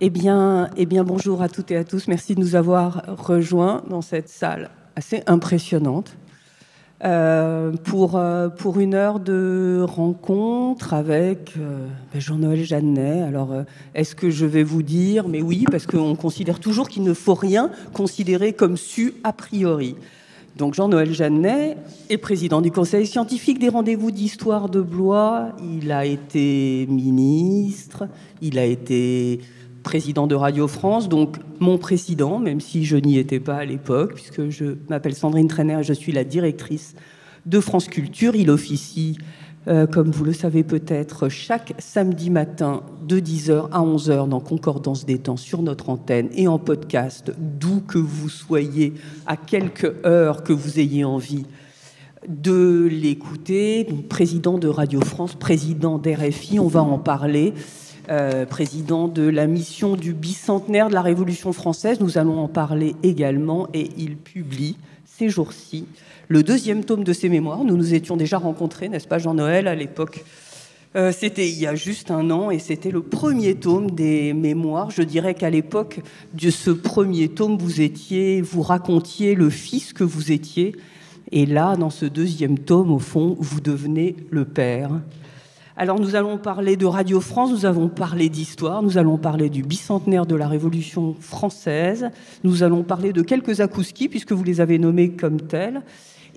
Bonjour à toutes et à tous. Merci de nous avoir rejoints dans cette salle assez impressionnante pour une heure de rencontre avec Jean-Noël Jeannet. Alors, est-ce que je vais vous dire? Mais oui, parce qu'on considère toujours qu'il ne faut rien considérer comme su a priori. Donc Jean-Noël Jeannet est président du Conseil scientifique des rendez-vous d'histoire de Blois. Il a été ministre, il a été président de Radio France, donc mon président, même si je n'y étais pas à l'époque, puisque je m'appelle Sandrine Trainer et je suis la directrice de France Culture. Il officie, comme vous le savez peut-être, chaque samedi matin de 10h à 11h dans Concordance des temps sur notre antenne et en podcast, d'où que vous soyez, à quelque heure que vous ayez envie de l'écouter. Président de Radio France, président d'RFI, on va en parler. Président de la mission du bicentenaire de la Révolution française. Nous allons en parler également et il publie ces jours-ci le 2e tome de ses mémoires. Nous nous étions déjà rencontrés, n'est-ce pas Jean-Noël, à l'époque c'était il y a juste un an et c'était le 1er tome des mémoires. Je dirais qu'à l'époque de ce 1er tome, vous racontiez le fils que vous étiez. Et là, dans ce 2e tome, au fond, vous devenez le père. Alors nous allons parler de Radio France, nous allons parler d'histoire, nous allons parler du bicentenaire de la Révolution française, nous allons parler de quelques akouskis puisque vous les avez nommés comme tels.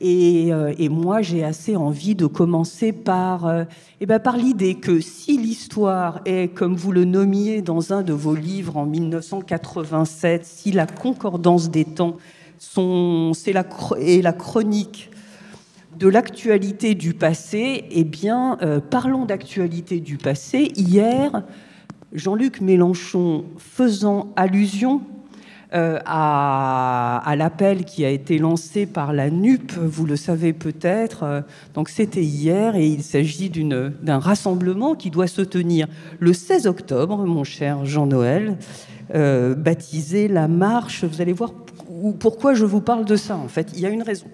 Et moi, j'ai assez envie de commencer par l'idée que si l'histoire est, comme vous le nommiez dans un de vos livres en 1987, si la concordance des temps est la chronique de l'actualité du passé, parlons d'actualité du passé. Hier, Jean-Luc Mélenchon, faisant allusion à l'appel qui a été lancé par la NUP, vous le savez peut-être, donc c'était hier, et il s'agit d'un rassemblement qui doit se tenir le 16 octobre, mon cher Jean-Noël, baptisé la marche. Vous allez voir pourquoi je vous parle de ça. En fait, il y a une raison.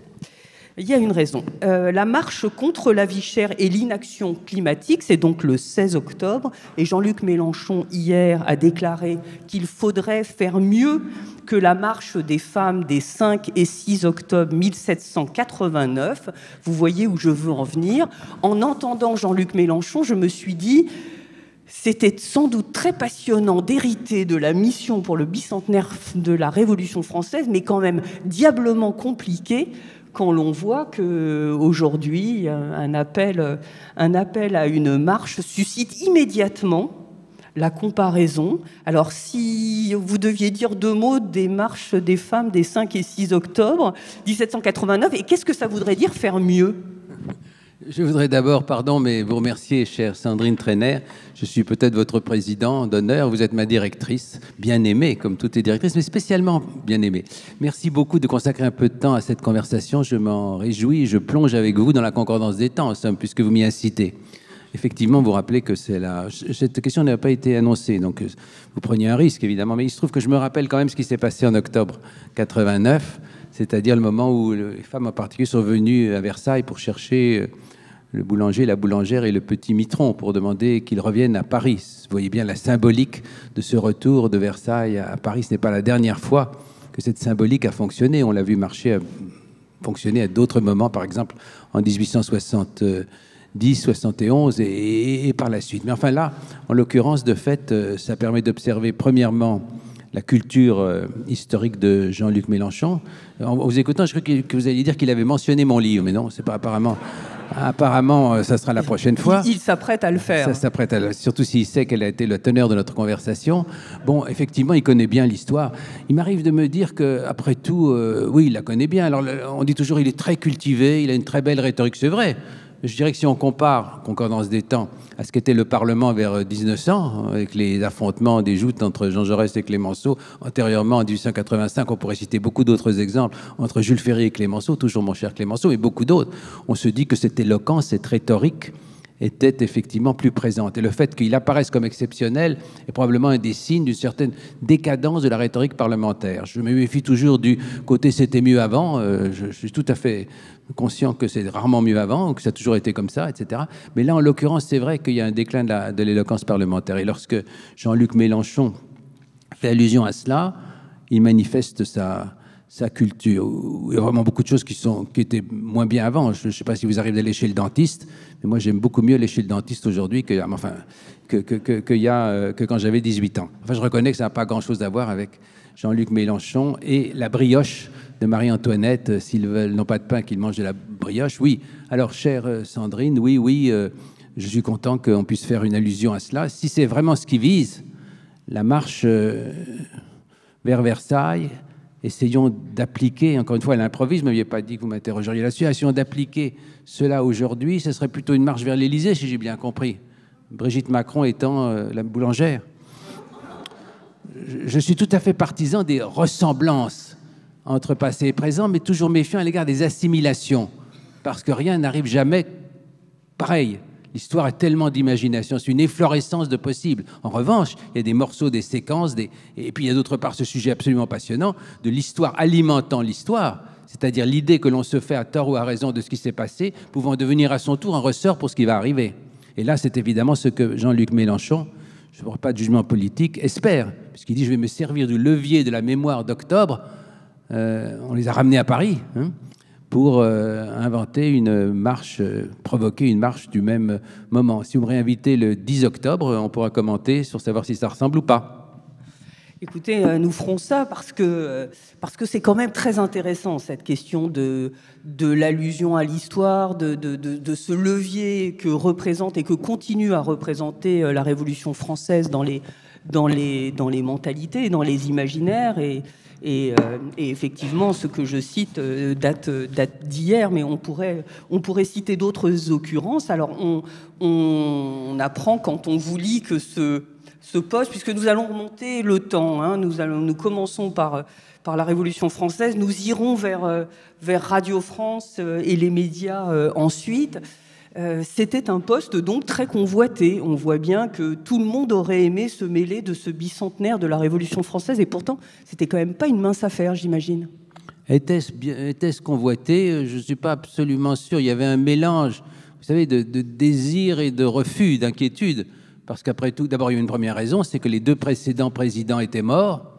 La marche contre la vie chère et l'inaction climatique, c'est donc le 16 octobre. Et Jean-Luc Mélenchon, hier, a déclaré qu'il faudrait faire mieux que la marche des femmes des 5 et 6 octobre 1789. Vous voyez où je veux en venir. En entendant Jean-Luc Mélenchon, je me suis dit... C'était sans doute très passionnant d'hériter de la mission pour le bicentenaire de la Révolution française, mais quand même diablement compliqué quand l'on voit qu'aujourd'hui, un appel à une marche suscite immédiatement la comparaison. Alors, si vous deviez dire 2 mots des marches des femmes des 5 et 6 octobre 1789, et qu'est-ce que ça voudrait dire faire mieux ? Je voudrais d'abord, vous remercier, chère Sandrine Trainer. Je suis peut-être votre président d'honneur. Vous êtes ma directrice, bien aimée, comme toutes les directrices, mais spécialement bien aimée. Merci beaucoup de consacrer un peu de temps à cette conversation. Je m'en réjouis. Je plonge avec vous dans la concordance des temps, en somme, puisque vous m'y incitez. Effectivement, vous rappelez que cette question n'a pas été annoncée, donc vous preniez un risque, évidemment. Mais il se trouve que je me rappelle quand même ce qui s'est passé en octobre 89, c'est-à-dire le moment où les femmes en particulier sont venues à Versailles pour chercher le boulanger, la boulangère et le petit mitron pour demander qu'ils reviennent à Paris. Vous voyez bien la symbolique de ce retour de Versailles à Paris. Ce n'est pas la dernière fois que cette symbolique a fonctionné. On l'a vu fonctionner à d'autres moments, par exemple en 1870, 71 et par la suite. Mais enfin là, en l'occurrence, de fait, ça permet d'observer premièrement la culture historique de Jean-Luc Mélenchon. En vous écoutant, je crois que vous alliez dire qu'il avait mentionné mon livre, mais non, c'est pas apparemment. Apparemment, ça sera la prochaine fois. Il s'apprête à le faire. Ça s'apprête surtout s'il sait quelle a été le teneur de notre conversation. Bon, effectivement, il connaît bien l'histoire. Il m'arrive de me dire qu'après tout, oui, il la connaît bien. Alors, on dit toujours qu'il est très cultivé, il a une très belle rhétorique, c'est vrai. Je dirais que si on compare, concordance des temps, à ce qu'était le Parlement vers 1900, avec les affrontements des joutes entre Jean Jaurès et Clémenceau, antérieurement en 1885, on pourrait citer beaucoup d'autres exemples, entre Jules Ferry et Clémenceau, toujours mon cher Clémenceau, et beaucoup d'autres. On se dit que cette éloquence, cette rhétorique était effectivement plus présente. Et le fait qu'il apparaisse comme exceptionnel est probablement un des signes d'une certaine décadence de la rhétorique parlementaire. Je me méfie toujours du côté « c'était mieux avant ». Je suis tout à fait conscient que c'est rarement mieux avant, que ça a toujours été comme ça, etc. Mais là, en l'occurrence, c'est vrai qu'il y a un déclin de l'éloquence parlementaire. Et lorsque Jean-Luc Mélenchon fait allusion à cela, il manifeste sa culture. Il y a vraiment beaucoup de choses qui étaient moins bien avant. Je ne sais pas si vous arrivez d'aller chez le dentiste, mais moi j'aime beaucoup mieux aller chez le dentiste aujourd'hui que quand j'avais 18 ans. Enfin, je reconnais que ça n'a pas grand-chose à voir avec Jean-Luc Mélenchon et la brioche de Marie-Antoinette. S'ils n'ont pas de pain, qu'ils mangent de la brioche. Oui, alors chère Sandrine, oui, je suis content qu'on puisse faire une allusion à cela. Si c'est vraiment ce qui vise, la marche vers Versailles, essayons d'appliquer, encore une fois, à l'improviste, vous ne m'aviez pas dit que vous m'interrogeriez là-dessus, essayons d'appliquer cela aujourd'hui, ce serait plutôt une marche vers l'Élysée, si j'ai bien compris. Brigitte Macron étant la boulangère. Je suis tout à fait partisan des ressemblances entre passé et présent, mais toujours méfiant à l'égard des assimilations, parce que rien n'arrive jamais pareil. L'histoire est tellement d'imagination, c'est une efflorescence de possibles. En revanche, il y a des morceaux, des séquences, et puis il y a d'autre part ce sujet absolument passionnant de l'histoire alimentant l'histoire, c'est-à-dire l'idée que l'on se fait à tort ou à raison de ce qui s'est passé, pouvant devenir à son tour un ressort pour ce qui va arriver. Et là, c'est évidemment ce que Jean-Luc Mélenchon, je ne ferai pas de jugement politique, espère, puisqu'il dit « je vais me servir du levier de la mémoire d'octobre ». On les a ramenés à Paris, pour inventer une marche, provoquer une marche du même moment. Si vous me réinvitez le 10 octobre, on pourra commenter sur savoir si ça ressemble ou pas. Écoutez, nous ferons ça parce que c'est quand même très intéressant, cette question de l'allusion à l'histoire, de ce levier que représente et que continue à représenter la Révolution française dans les mentalités, dans les imaginaires. Et effectivement, ce que je cite date d'hier, mais on pourrait citer d'autres occurrences. Alors, on apprend quand on vous lit que ce poste, puisque nous allons remonter le temps, nous commençons par la Révolution française, nous irons vers Radio France et les médias ensuite. C'était un poste donc très convoité. On voit bien que tout le monde aurait aimé se mêler de ce bicentenaire de la Révolution française, et pourtant, c'était quand même pas une mince affaire, j'imagine. Était-ce convoité? Je ne suis pas absolument sûr. Il y avait un mélange, vous savez, de désir et de refus, d'inquiétude. Parce qu'après tout, d'abord, il y a une première raison, c'est que les deux précédents présidents étaient morts.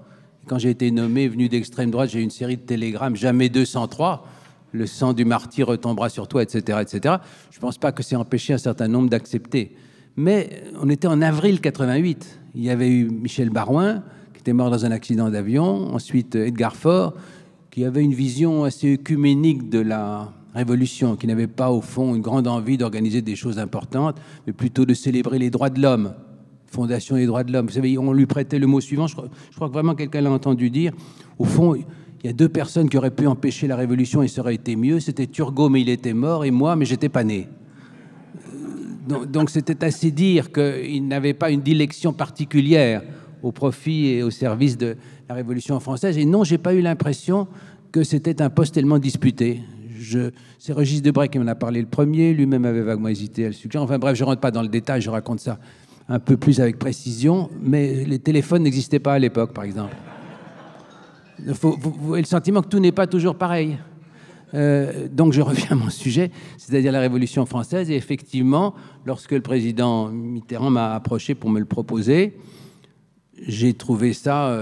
Quand j'ai été nommé, venu d'extrême droite, j'ai eu une série de télégrammes, jamais 203. Le sang du martyr retombera sur toi, etc., etc. Je ne pense pas que c'est empêché un certain nombre d'accepter. Mais on était en avril 88. Il y avait eu Michel Barouin, qui était mort dans un accident d'avion. Ensuite, Edgar Faure, qui avait une vision assez œcuménique de la Révolution, qui n'avait pas, au fond, une grande envie d'organiser des choses importantes, mais plutôt de célébrer les droits de l'homme. Fondation des droits de l'homme. Vous savez, on lui prêtait le mot suivant. Je crois que vraiment quelqu'un l'a entendu dire. Au fond, il y a deux personnes qui auraient pu empêcher la Révolution et ça aurait été mieux. C'était Turgot, mais il était mort, et moi, mais j'étais pas né. Donc c'était assez dire qu'il n'avait pas une dilection particulière au profit et au service de la Révolution française. Et non, j'ai pas eu l'impression que c'était un poste tellement disputé. C'est Régis Debray qui m'en a parlé le premier. Lui-même avait vaguement hésité à le suggérer. Enfin bref, je rentre pas dans le détail, je raconte ça un peu plus avec précision. Mais les téléphones n'existaient pas à l'époque, par exemple. Vous avez le sentiment que tout n'est pas toujours pareil. Donc je reviens à mon sujet, c'est-à-dire la Révolution française. Et effectivement, lorsque le président Mitterrand m'a approché pour me le proposer, j'ai trouvé ça...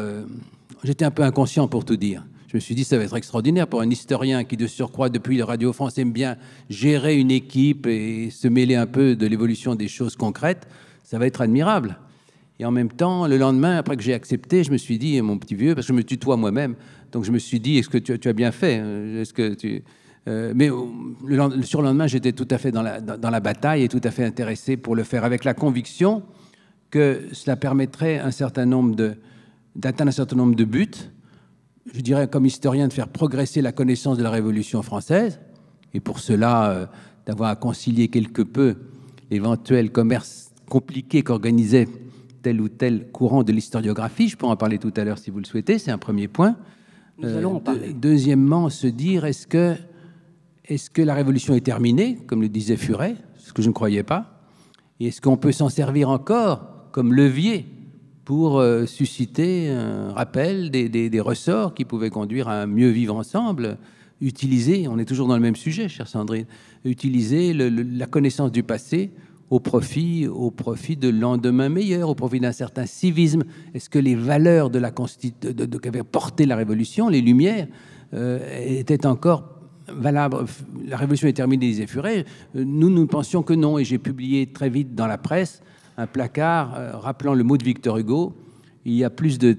j'étais un peu inconscient, pour tout dire. Je me suis dit, ça va être extraordinaire pour un historien qui, de surcroît, depuis le Radio France, aime bien gérer une équipe et se mêler un peu de l'évolution des choses concrètes. Ça va être admirable. Et en même temps, le lendemain, après que j'ai accepté, je me suis dit, mon petit vieux, parce que je me tutoie moi-même, donc je me suis dit, est-ce que tu as bien fait? Est-ce que tu... mais le surlendemain, j'étais tout à fait dans la bataille et tout à fait intéressé pour le faire, avec la conviction que cela permettrait d'atteindre un certain nombre de buts. Je dirais, comme historien, de faire progresser la connaissance de la Révolution française, et pour cela, d'avoir à concilier quelque peu l'éventuel commerce compliqué qu'organisait tel ou tel courant de l'historiographie. Je peux en parler tout à l'heure si vous le souhaitez, c'est un premier point. Nous allons en parler. Deuxièmement, se dire, est-ce que la Révolution est terminée, comme le disait Furet, ce que je ne croyais pas, et est-ce qu'on peut s'en servir encore comme levier pour susciter un rappel des ressorts qui pouvaient conduire à un mieux vivre ensemble, utiliser, on est toujours dans le même sujet, chère Sandrine, utiliser la connaissance du passé au profit de lendemain meilleur, au profit d'un certain civisme. Est-ce que les valeurs qu'avait porté la Révolution, les Lumières, étaient encore valables? La Révolution est terminée, disait Furet. Nous pensions que non, et j'ai publié très vite dans la presse un placard rappelant le mot de Victor Hugo: il y a plus de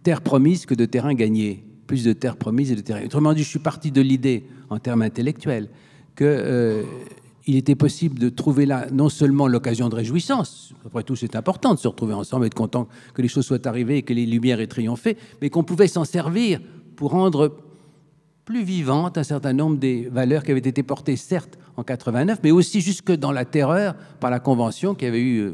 terres promises que de terrain gagné. Plus de terres promises et de terrain. Autrement dit, je suis parti de l'idée, en termes intellectuels, que il était possible de trouver là non seulement l'occasion de réjouissance, après tout c'est important de se retrouver ensemble et de content que les choses soient arrivées et que les Lumières aient triomphé, mais qu'on pouvait s'en servir pour rendre plus vivantes un certain nombre des valeurs qui avaient été portées certes en 89, mais aussi jusque dans la terreur par la Convention qui avait eu,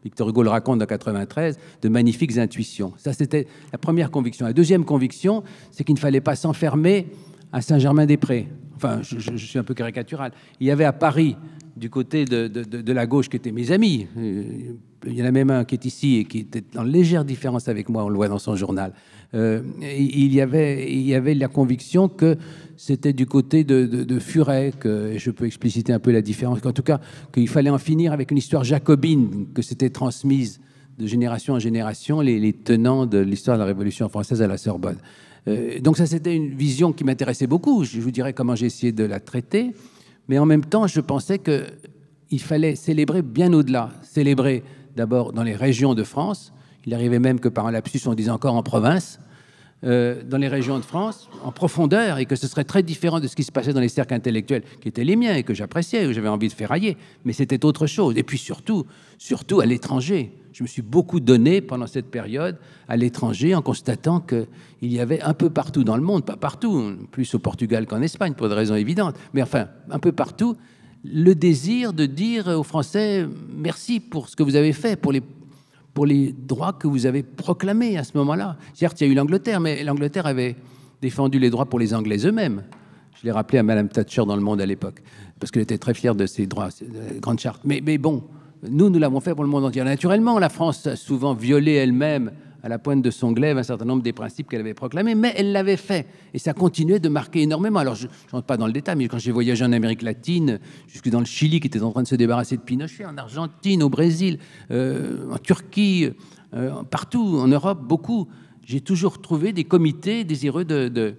Victor Hugo le raconte en 93, de magnifiques intuitions. Ça, c'était la première conviction. La deuxième conviction, c'est qu'il ne fallait pas s'enfermer à Saint-Germain-des-Prés. Enfin, je suis un peu caricatural. Il y avait à Paris, du côté de la gauche, qui étaient mes amis. Il y en a même un qui est ici et qui était en légère différence avec moi, on le voit dans son journal. Il y avait la conviction que c'était du côté de Furet, et je peux expliciter un peu la différence, qu'en tout cas, qu'il fallait en finir avec une histoire jacobine, que c'était transmise de génération en génération, les tenants de l'histoire de la Révolution française à la Sorbonne. Donc ça, c'était une vision qui m'intéressait beaucoup. Je vous dirais comment j'ai essayé de la traiter, mais en même temps, je pensais qu'il fallait célébrer bien au-delà. Célébrer d'abord dans les régions de France. Il arrivait même que par un lapsus, on disait encore en province, dans les régions de France, en profondeur, et que ce serait très différent de ce qui se passait dans les cercles intellectuels, qui étaient les miens et que j'appréciais, que j'avais envie de ferrailler. Mais c'était autre chose. Et puis surtout à l'étranger. Je me suis beaucoup donné pendant cette période à l'étranger en constatant qu'il y avait un peu partout dans le monde, pas partout, plus au Portugal qu'en Espagne pour des raisons évidentes, mais enfin un peu partout, le désir de dire aux Français merci pour ce que vous avez fait, pour les droits que vous avez proclamés à ce moment-là. Certes, il y a eu l'Angleterre, mais l'Angleterre avait défendu les droits pour les Anglais eux-mêmes. Je l'ai rappelé à Madame Thatcher dans Le Monde à l'époque, parce qu'elle était très fière de ses droits, de la Grande Charte. Mais bon, nous l'avons fait pour le monde entier. Naturellement, la France a souvent violé elle-même, à la pointe de son glaive, un certain nombre des principes qu'elle avait proclamés, mais elle l'avait fait. Et ça continuait de marquer énormément. Alors, je ne rentre pas dans le détail, mais quand j'ai voyagé en Amérique latine, jusque dans le Chili, qui était en train de se débarrasser de Pinochet, en Argentine, au Brésil, en Turquie, partout, en Europe, beaucoup, j'ai toujours trouvé des comités désireux de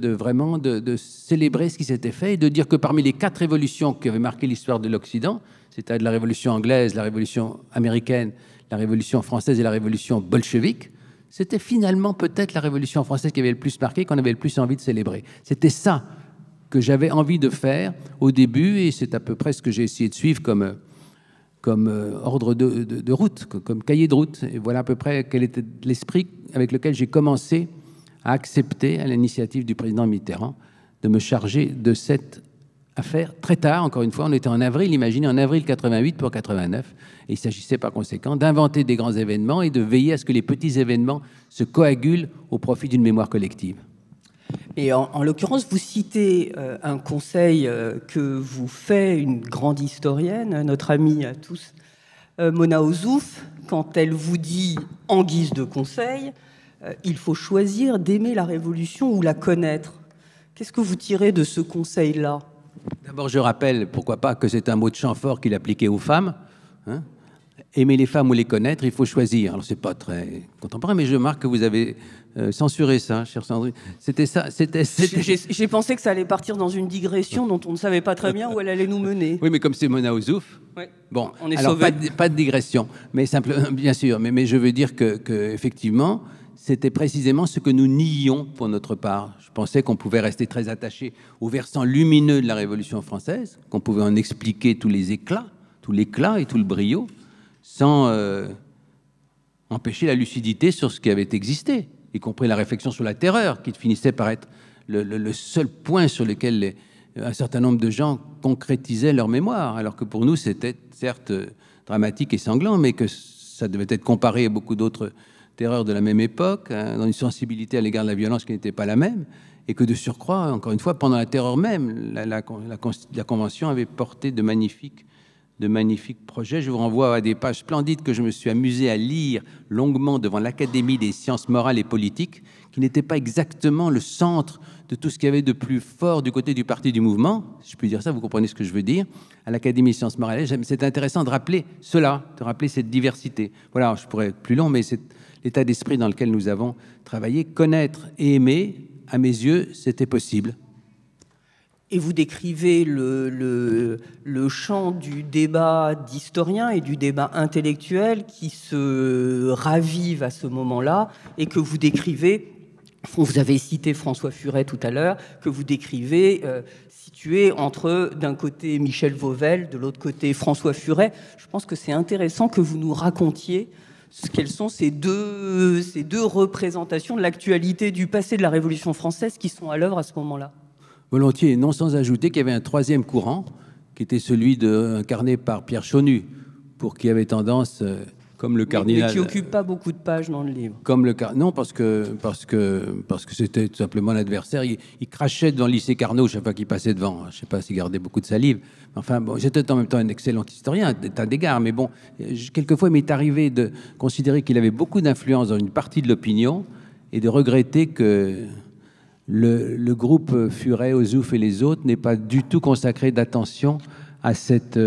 vraiment de célébrer ce qui s'était fait et de dire que parmi les 4 révolutions qui avaient marqué l'histoire de l'Occident, c'est-à-dire la révolution anglaise, la révolution américaine, la révolution française et la révolution bolchevique, c'était finalement peut-être la révolution française qui avait le plus marqué, qu'on avait le plus envie de célébrer. C'était ça que j'avais envie de faire au début, et c'est à peu près ce que j'ai essayé de suivre comme ordre de route, comme cahier de route. Et voilà à peu près quel était l'esprit avec lequel j'ai commencé à accepter, à l'initiative du président Mitterrand, de me charger de cette affaire très tard. Encore une fois, on était en avril, imaginez, en avril 88 pour 89, et il s'agissait par conséquent d'inventer des grands événements et de veiller à ce que les petits événements se coagulent au profit d'une mémoire collective. Et en l'occurrence, vous citez un conseil que vous fait une grande historienne, notre amie à tous, Mona Ozouf, quand elle vous dit, en guise de conseil, il faut choisir d'aimer la Révolution ou la connaître. Qu'est-ce que vous tirez de ce conseil-là ? D'abord, je rappelle, pourquoi pas, que c'est un mot de chant fort qu'il appliquait aux femmes. Hein. Aimer les femmes ou les connaître, il faut choisir. Alors, c'est pas très contemporain, mais je remarque que vous avez censuré ça, chère Sandrine. C'était ça. J'ai pensé que ça allait partir dans une digression dont on ne savait pas très bien où elle allait nous mener. Oui, mais comme c'est Mona Ozouf, ouais. Bon, on est alors pas de digression, mais simplement, bien sûr, mais je veux dire que effectivement, c'était précisément ce que nous nions pour notre part. Je pensais qu'on pouvait rester très attaché au versant lumineux de la Révolution française, qu'on pouvait en expliquer tout l'éclat et tout le brio, sans empêcher la lucidité sur ce qui avait existé, y compris la réflexion sur la terreur, qui finissait par être le seul point sur lequel un certain nombre de gens concrétisaient leur mémoire, alors que pour nous, c'était certes dramatique et sanglant, mais que ça devait être comparé à beaucoup d'autres terreurs de la même époque, hein, dans une sensibilité à l'égard de la violence qui n'était pas la même, et que de surcroît, encore une fois, pendant la terreur même, la Convention avait porté de magnifiques de magnifiques projets. Je vous renvoie à des pages splendides que je me suis amusé à lire longuement devant l'Académie des sciences morales et politiques, qui n'était pas exactement le centre de tout ce qu'il y avait de plus fort du côté du parti du mouvement, si je puis dire ça, vous comprenez ce que je veux dire, à l'Académie des sciences morales. C'est intéressant de rappeler cela, de rappeler cette diversité. Voilà, je pourrais être plus long, mais c'est l'état d'esprit dans lequel nous avons travaillé. Connaître et aimer, à mes yeux, c'était possible. Et vous décrivez le champ du débat d'historien et du débat intellectuel qui se ravive à ce moment-là et que vous décrivez, vous avez cité François Furet tout à l'heure, que vous décrivez situé entre d'un côté Michel Vauvel, de l'autre côté François Furet. Je pense que c'est intéressant que vous nous racontiez quelles sont ces deux représentations de l'actualité du passé de la Révolution française qui sont à l'œuvre à ce moment-là. Volontiers, non sans ajouter qu'il y avait un troisième courant, qui était celui incarné par Pierre Chaunu, pour qui avait tendance, comme le cardinal... Mais qui n'occupe pas beaucoup de pages dans le livre. Non, parce que c'était tout simplement l'adversaire. Il crachait devant le lycée Carnot chaque fois qu'il passait devant. Je ne sais pas s'il gardait beaucoup de salive. Enfin, bon, j'étais en même temps un excellent historien, d'état d'égard, mais bon, quelquefois, il m'est arrivé de considérer qu'il avait beaucoup d'influence dans une partie de l'opinion et de regretter que le groupe Furet, Ozouf et les autres n'ait pas du tout consacré d'attention à cette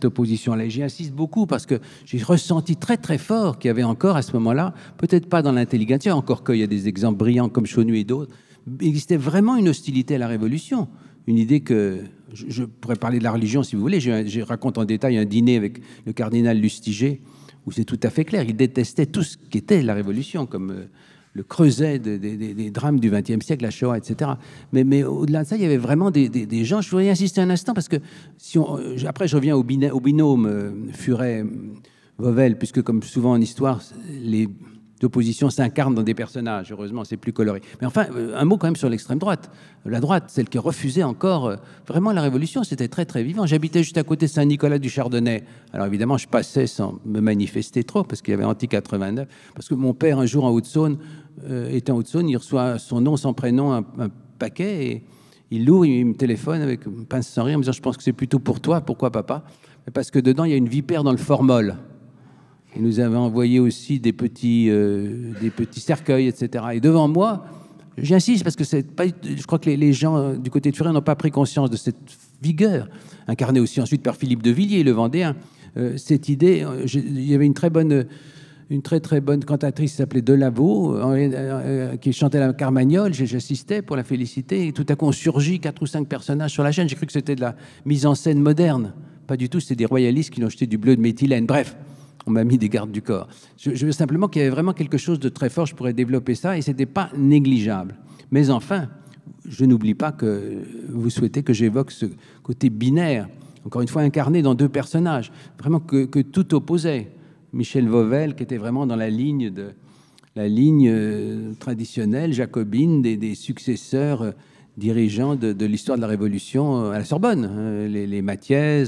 opposition-là. Et j'y insiste beaucoup parce que j'ai ressenti très très fort qu'il y avait encore à ce moment-là, peut-être pas dans l'intelligentsia, encore qu'il y a des exemples brillants comme Chaunu et d'autres, il existait vraiment une hostilité à la Révolution. Une idée que, je pourrais parler de la religion si vous voulez, je raconte en détail un dîner avec le cardinal Lustiger, où c'est tout à fait clair, il détestait tout ce qui était la Révolution, comme le creuset des drames du XXe siècle, la Shoah, etc. Mais au-delà de ça, il y avait vraiment des gens. Je voudrais y insister un instant parce que après, je reviens au binôme Furet-Vauvel, puisque comme souvent en histoire, les oppositions s'incarnent dans des personnages. Heureusement, c'est plus coloré. Mais enfin, un mot quand même sur l'extrême droite. La droite, celle qui refusait encore vraiment la Révolution, c'était très très vivant. J'habitais juste à côté de Saint-Nicolas du Chardonnay. Alors évidemment, je passais sans me manifester trop parce qu'il y avait anti-89. Parce que mon père, un jour en Haute-Saône, était en Haute-Saône, il reçoit son nom, son prénom, un paquet, et il l'ouvre, il me téléphone avec un pince sans rire, en me disant « Je pense que c'est plutôt pour toi. Pourquoi, papa ?» Parce que dedans, il y a une vipère dans le formol. Il nous avait envoyé aussi des petits cercueils, etc. Et devant moi, j'insiste parce que je crois que les gens du côté de Furet n'ont pas pris conscience de cette vigueur, incarnée aussi ensuite par Philippe de Villiers, le Vendéen. Cette idée, il y avait une très bonne cantatrice qui s'appelait Delaveau, qui chantait la Carmagnole. J'assistais pour la féliciter. Et tout à coup, on surgit 4 ou 5 personnages sur la chaîne. J'ai cru que c'était de la mise en scène moderne. Pas du tout, c'était des royalistes qui l'ont jeté du bleu de méthylène. Bref. On m'a mis des gardes du corps. Je veux simplement qu'il y avait vraiment quelque chose de très fort, je pourrais développer ça, et ce n'était pas négligeable. Mais enfin, je n'oublie pas que vous souhaitez que j'évoque ce côté binaire, encore une fois incarné dans 2 personnages, vraiment que tout opposait. Michel Vauvel, qui était vraiment dans la ligne traditionnelle, jacobine, des successeurs dirigeants de l'histoire de la Révolution à la Sorbonne, les Mathiez,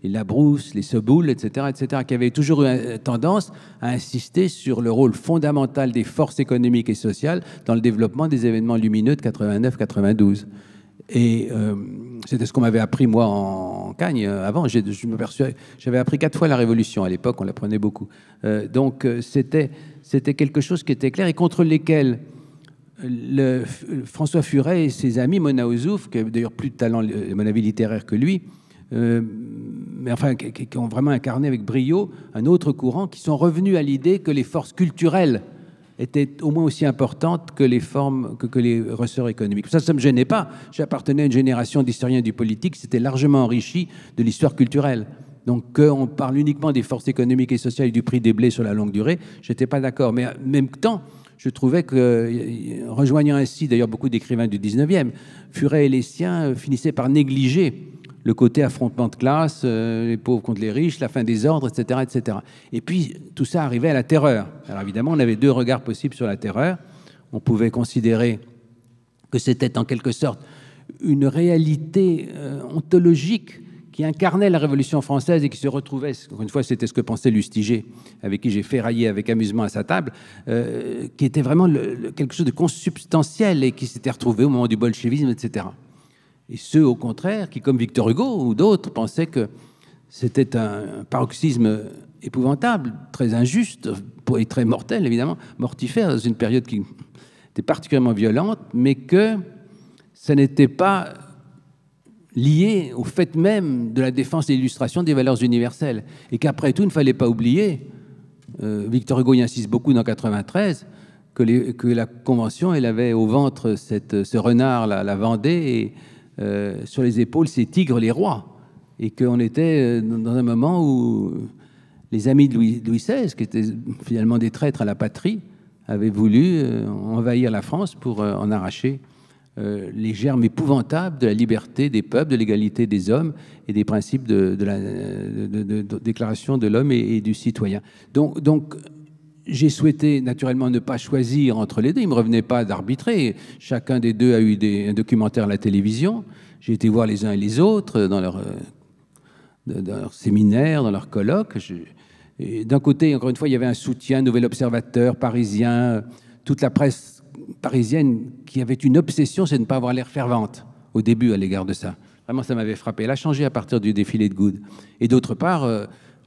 les Labrousse, les Soboul, etc., qui avaient toujours eu tendance à insister sur le rôle fondamental des forces économiques et sociales dans le développement des événements lumineux de 89-92. Et c'était ce qu'on m'avait appris, moi, en Cagne, avant. J'avais appris 4 fois la Révolution à l'époque, on l'apprenait beaucoup. Donc, c'était quelque chose qui était clair et contre lesquels François Furet et ses amis, Mona Ozouf, qui a d'ailleurs plus de talent, à mon avis, littéraire que lui, mais enfin, qui ont vraiment incarné avec brio un autre courant, qui sont revenus à l'idée que les forces culturelles étaient au moins aussi importantes que les formes, que les ressorts économiques. Ça ne me gênait pas. J'appartenais à une génération d'historiens du politique, c'était largement enrichi de l'histoire culturelle. Donc, qu'on parle uniquement des forces économiques et sociales et du prix des blés sur la longue durée, je n'étais pas d'accord. Mais en même temps, je trouvais que, rejoignant ainsi d'ailleurs beaucoup d'écrivains du 19e, Furet et les siens finissaient par négliger le côté affrontement de classe, les pauvres contre les riches, la fin des ordres, etc., etc. Et puis, tout ça arrivait à la terreur. Alors évidemment, on avait 2 regards possibles sur la terreur. On pouvait considérer que c'était en quelque sorte une réalité ontologique qui incarnait la Révolution française et qui se retrouvait, encore une fois, c'était ce que pensait Lustiger, avec qui j'ai ferraillé avec amusement à sa table, qui était vraiment quelque chose de consubstantiel et qui s'était retrouvé au moment du bolchevisme, etc. Et ceux, au contraire, qui, comme Victor Hugo ou d'autres, pensaient que c'était un paroxysme épouvantable, très injuste et très mortel, évidemment, mortifère, dans une période qui était particulièrement violente, mais que ça n'était pas lié au fait même de la défense et l'illustration des valeurs universelles. Et qu'après tout, il ne fallait pas oublier, Victor Hugo y insiste beaucoup dans 93, que la Convention, elle avait au ventre ce renard, la Vendée, et sur les épaules, ces tigres, les rois. Et qu'on était dans un moment où les amis de Louis XVI, qui étaient finalement des traîtres à la patrie, avaient voulu envahir la France pour en arracher les germes épouvantables de la liberté des peuples, de l'égalité des hommes et des principes de déclaration de l'homme et du citoyen. Donc j'ai souhaité naturellement ne pas choisir entre les deux. Il ne me revenait pas d'arbitrer. Chacun des deux a eu un documentaire à la télévision. J'ai été voir les uns et les autres dans leur séminaire, dans leur colloque. D'un côté, encore une fois, il y avait un soutien, Nouvel Observateur, Parisien, toute la presse parisienne qui avait une obsession, c'est de ne pas avoir l'air fervente au début à l'égard de ça. Vraiment, ça m'avait frappé. Elle a changé à partir du défilé de Good. Et d'autre part,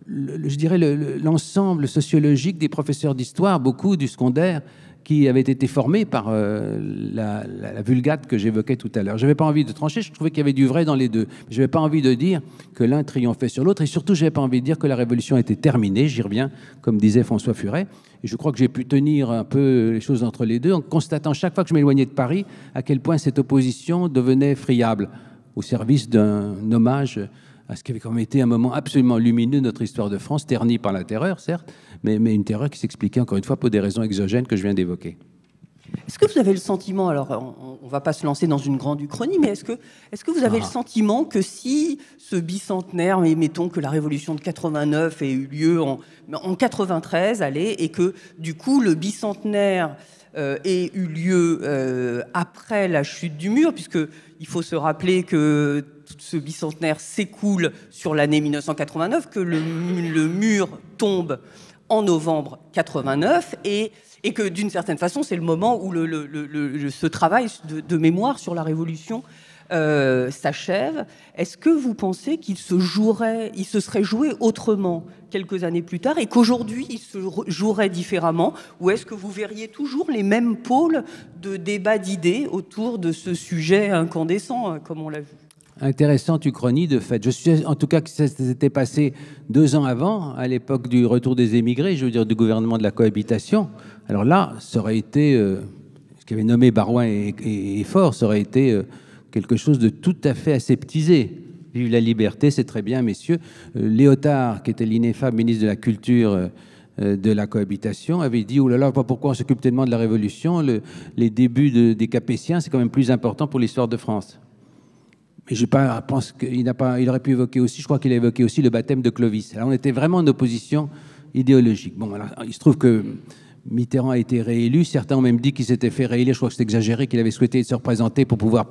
je dirais l'ensemble sociologique des professeurs d'histoire, beaucoup du secondaire, qui avaient été formés par la vulgate que j'évoquais tout à l'heure. Je n'avais pas envie de trancher, je trouvais qu'il y avait du vrai dans les deux. Je n'avais pas envie de dire que l'un triomphait sur l'autre, et surtout, je n'avais pas envie de dire que la Révolution était terminée, j'y reviens, comme disait François Furet. Et je crois que j'ai pu tenir un peu les choses entre les deux, en constatant chaque fois que je m'éloignais de Paris, à quel point cette opposition devenait friable, au service d'un hommage à ce qui avait quand même été un moment absolument lumineux de notre histoire de France, terni par la terreur, certes, mais une terreur qui s'expliquait encore une fois pour des raisons exogènes que je viens d'évoquer. Est-ce que vous avez le sentiment, alors on ne va pas se lancer dans une grande uchronie, mais est-ce que vous avez le sentiment que si ce bicentenaire, mais mettons que la Révolution de 89 ait eu lieu en 93, allez, et que du coup le bicentenaire ait eu lieu après la chute du mur, puisqu'il faut se rappeler que ce bicentenaire s'écoule sur l'année 1989, que le mur tombe en novembre 89 et que d'une certaine façon, c'est le moment où ce travail de mémoire sur la Révolution s'achève. Est-ce que vous pensez qu'il se serait joué autrement quelques années plus tard et qu'aujourd'hui, il se jouerait différemment? Ou est-ce que vous verriez toujours les mêmes pôles de débat d'idées autour de ce sujet incandescent, comme on l'a vu? Intéressante uchronie de fait. Je suis en tout cas que ça s'était passé 2 ans avant, à l'époque du retour des émigrés, je veux dire du gouvernement de la cohabitation. Alors là, ça aurait été, ce qu'avait nommé Baroin et Faure, ça aurait été quelque chose de tout à fait aseptisé. Vive la liberté, c'est très bien, messieurs. Léotard, qui était l'ineffable ministre de la Culture de la cohabitation, avait dit « Oh là là, pourquoi on s'occupe tellement de la Révolution? Les débuts des Capétiens, c'est quand même plus important pour l'histoire de France. » Et je pense qu'il aurait pu évoquer aussi, je crois qu'il a évoqué aussi le baptême de Clovis. Alors on était vraiment en opposition idéologique. Bon, alors, il se trouve que Mitterrand a été réélu. Certains ont même dit qu'il s'était fait réélire. Je crois que c'est exagéré, qu'il avait souhaité se représenter pour pouvoir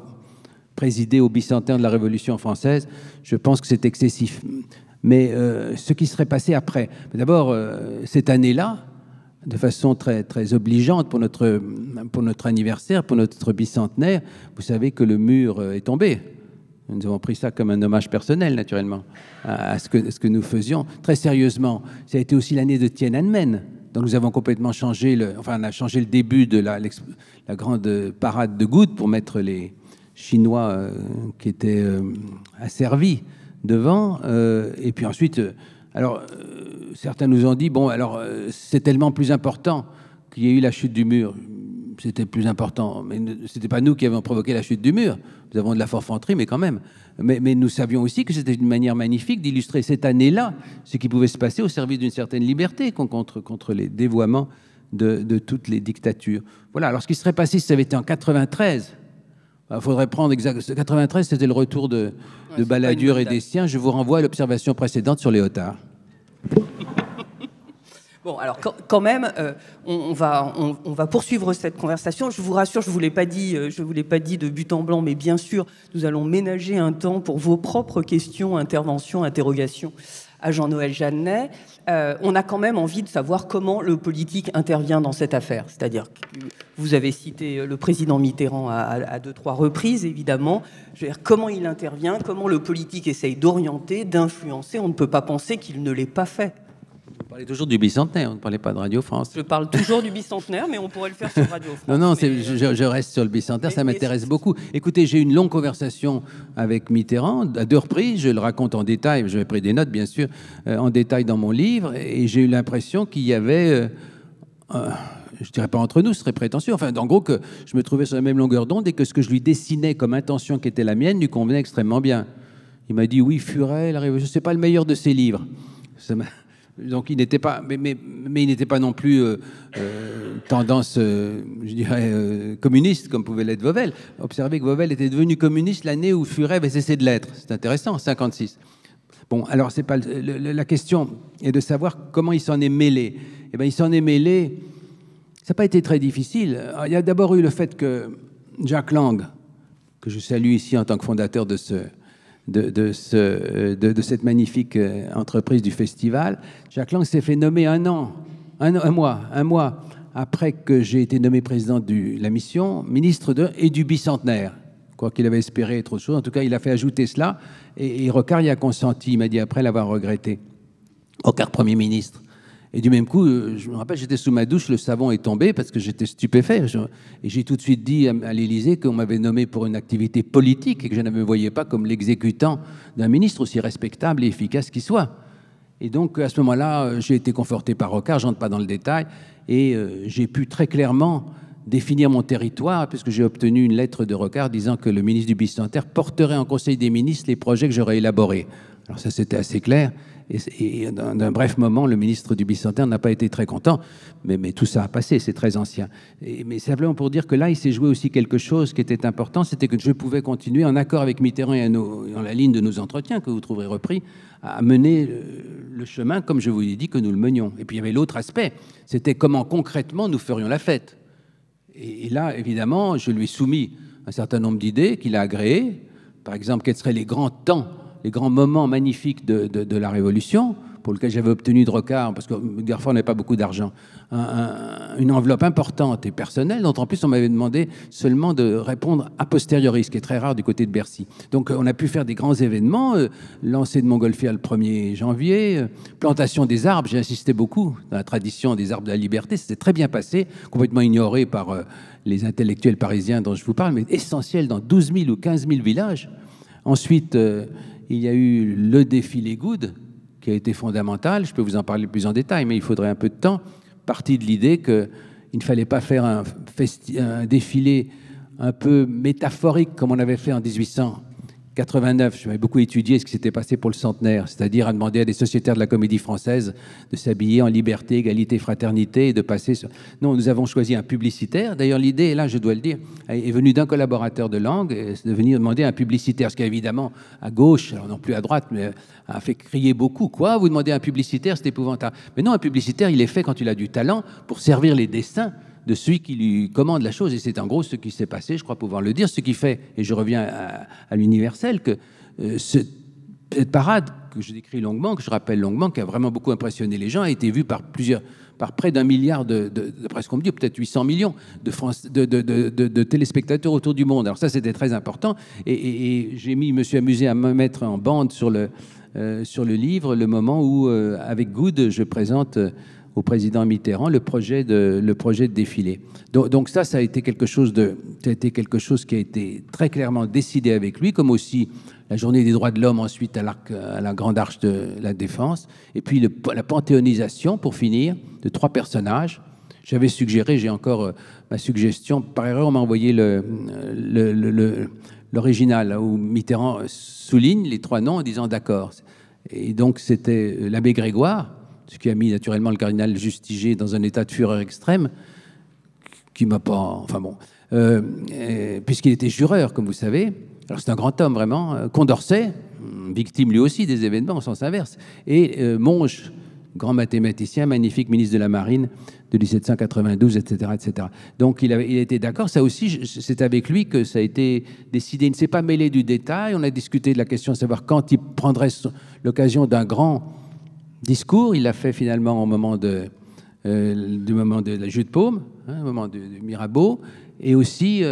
présider au bicentenaire de la Révolution française. Je pense que c'est excessif. Mais ce qui serait passé après, d'abord, cette année-là, de façon très, très obligeante pour notre anniversaire, pour notre bicentenaire, vous savez que le mur est tombé. Nous avons pris ça comme un hommage personnel, naturellement, à ce que nous faisions. Très sérieusement, ça a été aussi l'année de Tiananmen, dont nous avons complètement changé on a changé le début de la grande parade de Good pour mettre les Chinois qui étaient asservis devant. Et puis ensuite, certains nous ont dit, bon, alors, c'est tellement plus important qu'il y ait eu la chute du mur. C'était plus important, mais ce n'était pas nous qui avions provoqué la chute du mur. Nous avons de la forfanterie, mais quand même. Mais nous savions aussi que c'était une manière magnifique d'illustrer cette année-là ce qui pouvait se passer au service d'une certaine liberté contre les dévoiements de toutes les dictatures. Voilà, alors ce qui serait passé si ça avait été en 93, il faudrait prendre exactement... 93, c'était le retour de Balladur et des siens. Je vous renvoie à l'observation précédente sur Léotard. Bon, alors quand même, on va poursuivre cette conversation. Je vous rassure, je vous l'ai pas dit de but en blanc, mais bien sûr, nous allons ménager un temps pour vos propres questions, interventions, interrogations à Jean-Noël Jeannet, on a quand même envie de savoir comment le politique intervient dans cette affaire. C'est-à-dire que vous avez cité le président Mitterrand à 2-3 reprises, évidemment. Je veux dire, comment il intervient, comment le politique essaye d'orienter, d'influencer. On ne peut pas penser qu'il ne l'ait pas fait. Vous parlez toujours du bicentenaire, on ne parlait pas de Radio France. Je parle toujours du bicentenaire, mais on pourrait le faire sur Radio France. Non, je reste sur le bicentenaire, ça m'intéresse beaucoup. Écoutez, j'ai eu une longue conversation avec Mitterrand, à 2 reprises, je le raconte en détail, j'avais pris des notes, bien sûr, en détail dans mon livre, et j'ai eu l'impression qu'il y avait... je dirais pas entre nous, ce serait prétentieux. Enfin, en gros, que je me trouvais sur la même longueur d'onde et que ce que je lui dessinais comme intention qui était la mienne lui convenait extrêmement bien. Il m'a dit, oui, Furet, la Révolution, c'est pas le meilleur de ses livres. Donc il n'était pas, mais il n'était pas non plus tendance, je dirais, communiste, comme pouvait l'être Vauvel. Observez que Vauvel était devenu communiste l'année où Furet avait cessé de l'être. C'est intéressant, 56. Bon, alors c'est pas la question est de savoir comment il s'en est mêlé. Eh bien, il s'en est mêlé. Ça n'a pas été très difficile. Alors, il y a d'abord eu le fait que Jack Lang, que je salue ici en tant que fondateur de cette magnifique entreprise du festival, Jack Lang s'est fait nommer un mois après que j'ai été nommé président de la mission, ministre et du bicentenaire. Quoi qu'il avait espéré être autre chose. En tout cas, il a fait ajouter cela et Rocard y a consenti. Il m'a dit après l'avoir regretté. Rocard, Premier ministre. Et du même coup, je me rappelle, j'étais sous ma douche, le savon est tombé parce que j'étais stupéfait. Et j'ai tout de suite dit à l'Élysée qu'on m'avait nommé pour une activité politique et que je ne me voyais pas comme l'exécutant d'un ministre aussi respectable et efficace qu'il soit. Et donc, à ce moment-là, j'ai été conforté par Rocard, je n'entre pas dans le détail, et j'ai pu très clairement définir mon territoire, puisque j'ai obtenu une lettre de Rocard disant que le ministre du Bicentenaire porterait en Conseil des ministres les projets que j'aurais élaborés. Alors ça, c'était assez clair. Et dans un bref moment, le ministre du Bicentenaire n'a pas été très content, mais tout ça a passé, c'est très ancien. Mais simplement pour dire que là, il s'est joué aussi quelque chose qui était important, c'était que je pouvais continuer, en accord avec Mitterrand et dans la ligne de nos entretiens, que vous trouverez repris, à mener le chemin, comme je vous l'ai dit, que nous le menions. Et puis il y avait l'autre aspect, c'était comment concrètement nous ferions la fête. Et là, évidemment, je lui ai soumis un certain nombre d'idées qu'il a agréées. Par exemple, quels seraient les grands temps, les grands moments magnifiques de la Révolution, pour lequel j'avais obtenu de Rocard, parce que Garfort n'avait pas beaucoup d'argent, une enveloppe importante et personnelle, dont en plus on m'avait demandé seulement de répondre a posteriori, ce qui est très rare du côté de Bercy. Donc on a pu faire des grands événements, lancer de Montgolfière le 1er janvier, plantation des arbres, j'ai insisté beaucoup dans la tradition des arbres de la liberté, c'était très bien passé, complètement ignoré par les intellectuels parisiens dont je vous parle, mais essentiel dans 12 000 ou 15 000 villages. Ensuite, il y a eu le défilé Good, qui a été fondamental. Je peux vous en parler plus en détail, mais il faudrait un peu de temps. Parti de l'idée qu'il ne fallait pas faire un défilé un peu métaphorique comme on avait fait en 1889. J'avais beaucoup étudié ce qui s'était passé pour le centenaire, c'est-à-dire à demander à des sociétaires de la Comédie Française de s'habiller en liberté, égalité, fraternité et de passer sur... Non, nous avons choisi un publicitaire. D'ailleurs, l'idée, et là, je dois le dire, est venue d'un collaborateur de Lang, de venir demander un publicitaire, ce qui, évidemment, à gauche, alors non plus à droite, mais a fait crier beaucoup. Quoi, vous demandez un publicitaire, c'est épouvantable. Mais non, un publicitaire, il est fait quand il a du talent pour servir les desseins de celui qui lui commande la chose. Et c'est en gros ce qui s'est passé, je crois pouvoir le dire, ce qui fait, et je reviens à l'universel, que cette parade que je décris longuement, que je rappelle longuement, qui a vraiment beaucoup impressionné les gens, a été vue par près d'1 milliard d'après ce qu'on me dit, peut-être 800 millions de téléspectateurs autour du monde. Alors ça, c'était très important. Et je me suis amusé à me mettre en bande sur le livre, le moment où, avec Good, je présente au président Mitterrand le projet de défilé. Donc ça a été quelque chose qui a été très clairement décidé avec lui, comme aussi la journée des droits de l'homme ensuite à la Grande Arche de la Défense, et puis la panthéonisation, pour finir, de 3 personnages. J'avais suggéré, j'ai encore ma suggestion, par erreur on m'a envoyé l'original, où Mitterrand souligne les 3 noms en disant d'accord. Et donc c'était l'abbé Grégoire, ce qui a mis naturellement le cardinal Justiger dans un état de fureur extrême, qui m'a pas... Enfin bon, puisqu'il était jureur, comme vous savez. Alors c'est un grand homme, vraiment. Condorcet, victime lui aussi des événements en sens inverse. Et Monge, grand mathématicien, magnifique ministre de la Marine de 1792, etc., etc. Donc il était d'accord. Ça aussi, c'est avec lui que ça a été décidé. Il ne s'est pas mêlé du détail. On a discuté de la question de savoir quand il prendrait l'occasion d'un grand discours. Il l'a fait finalement au moment du moment de la Jus de Paume, au moment de Mirabeau. Et aussi,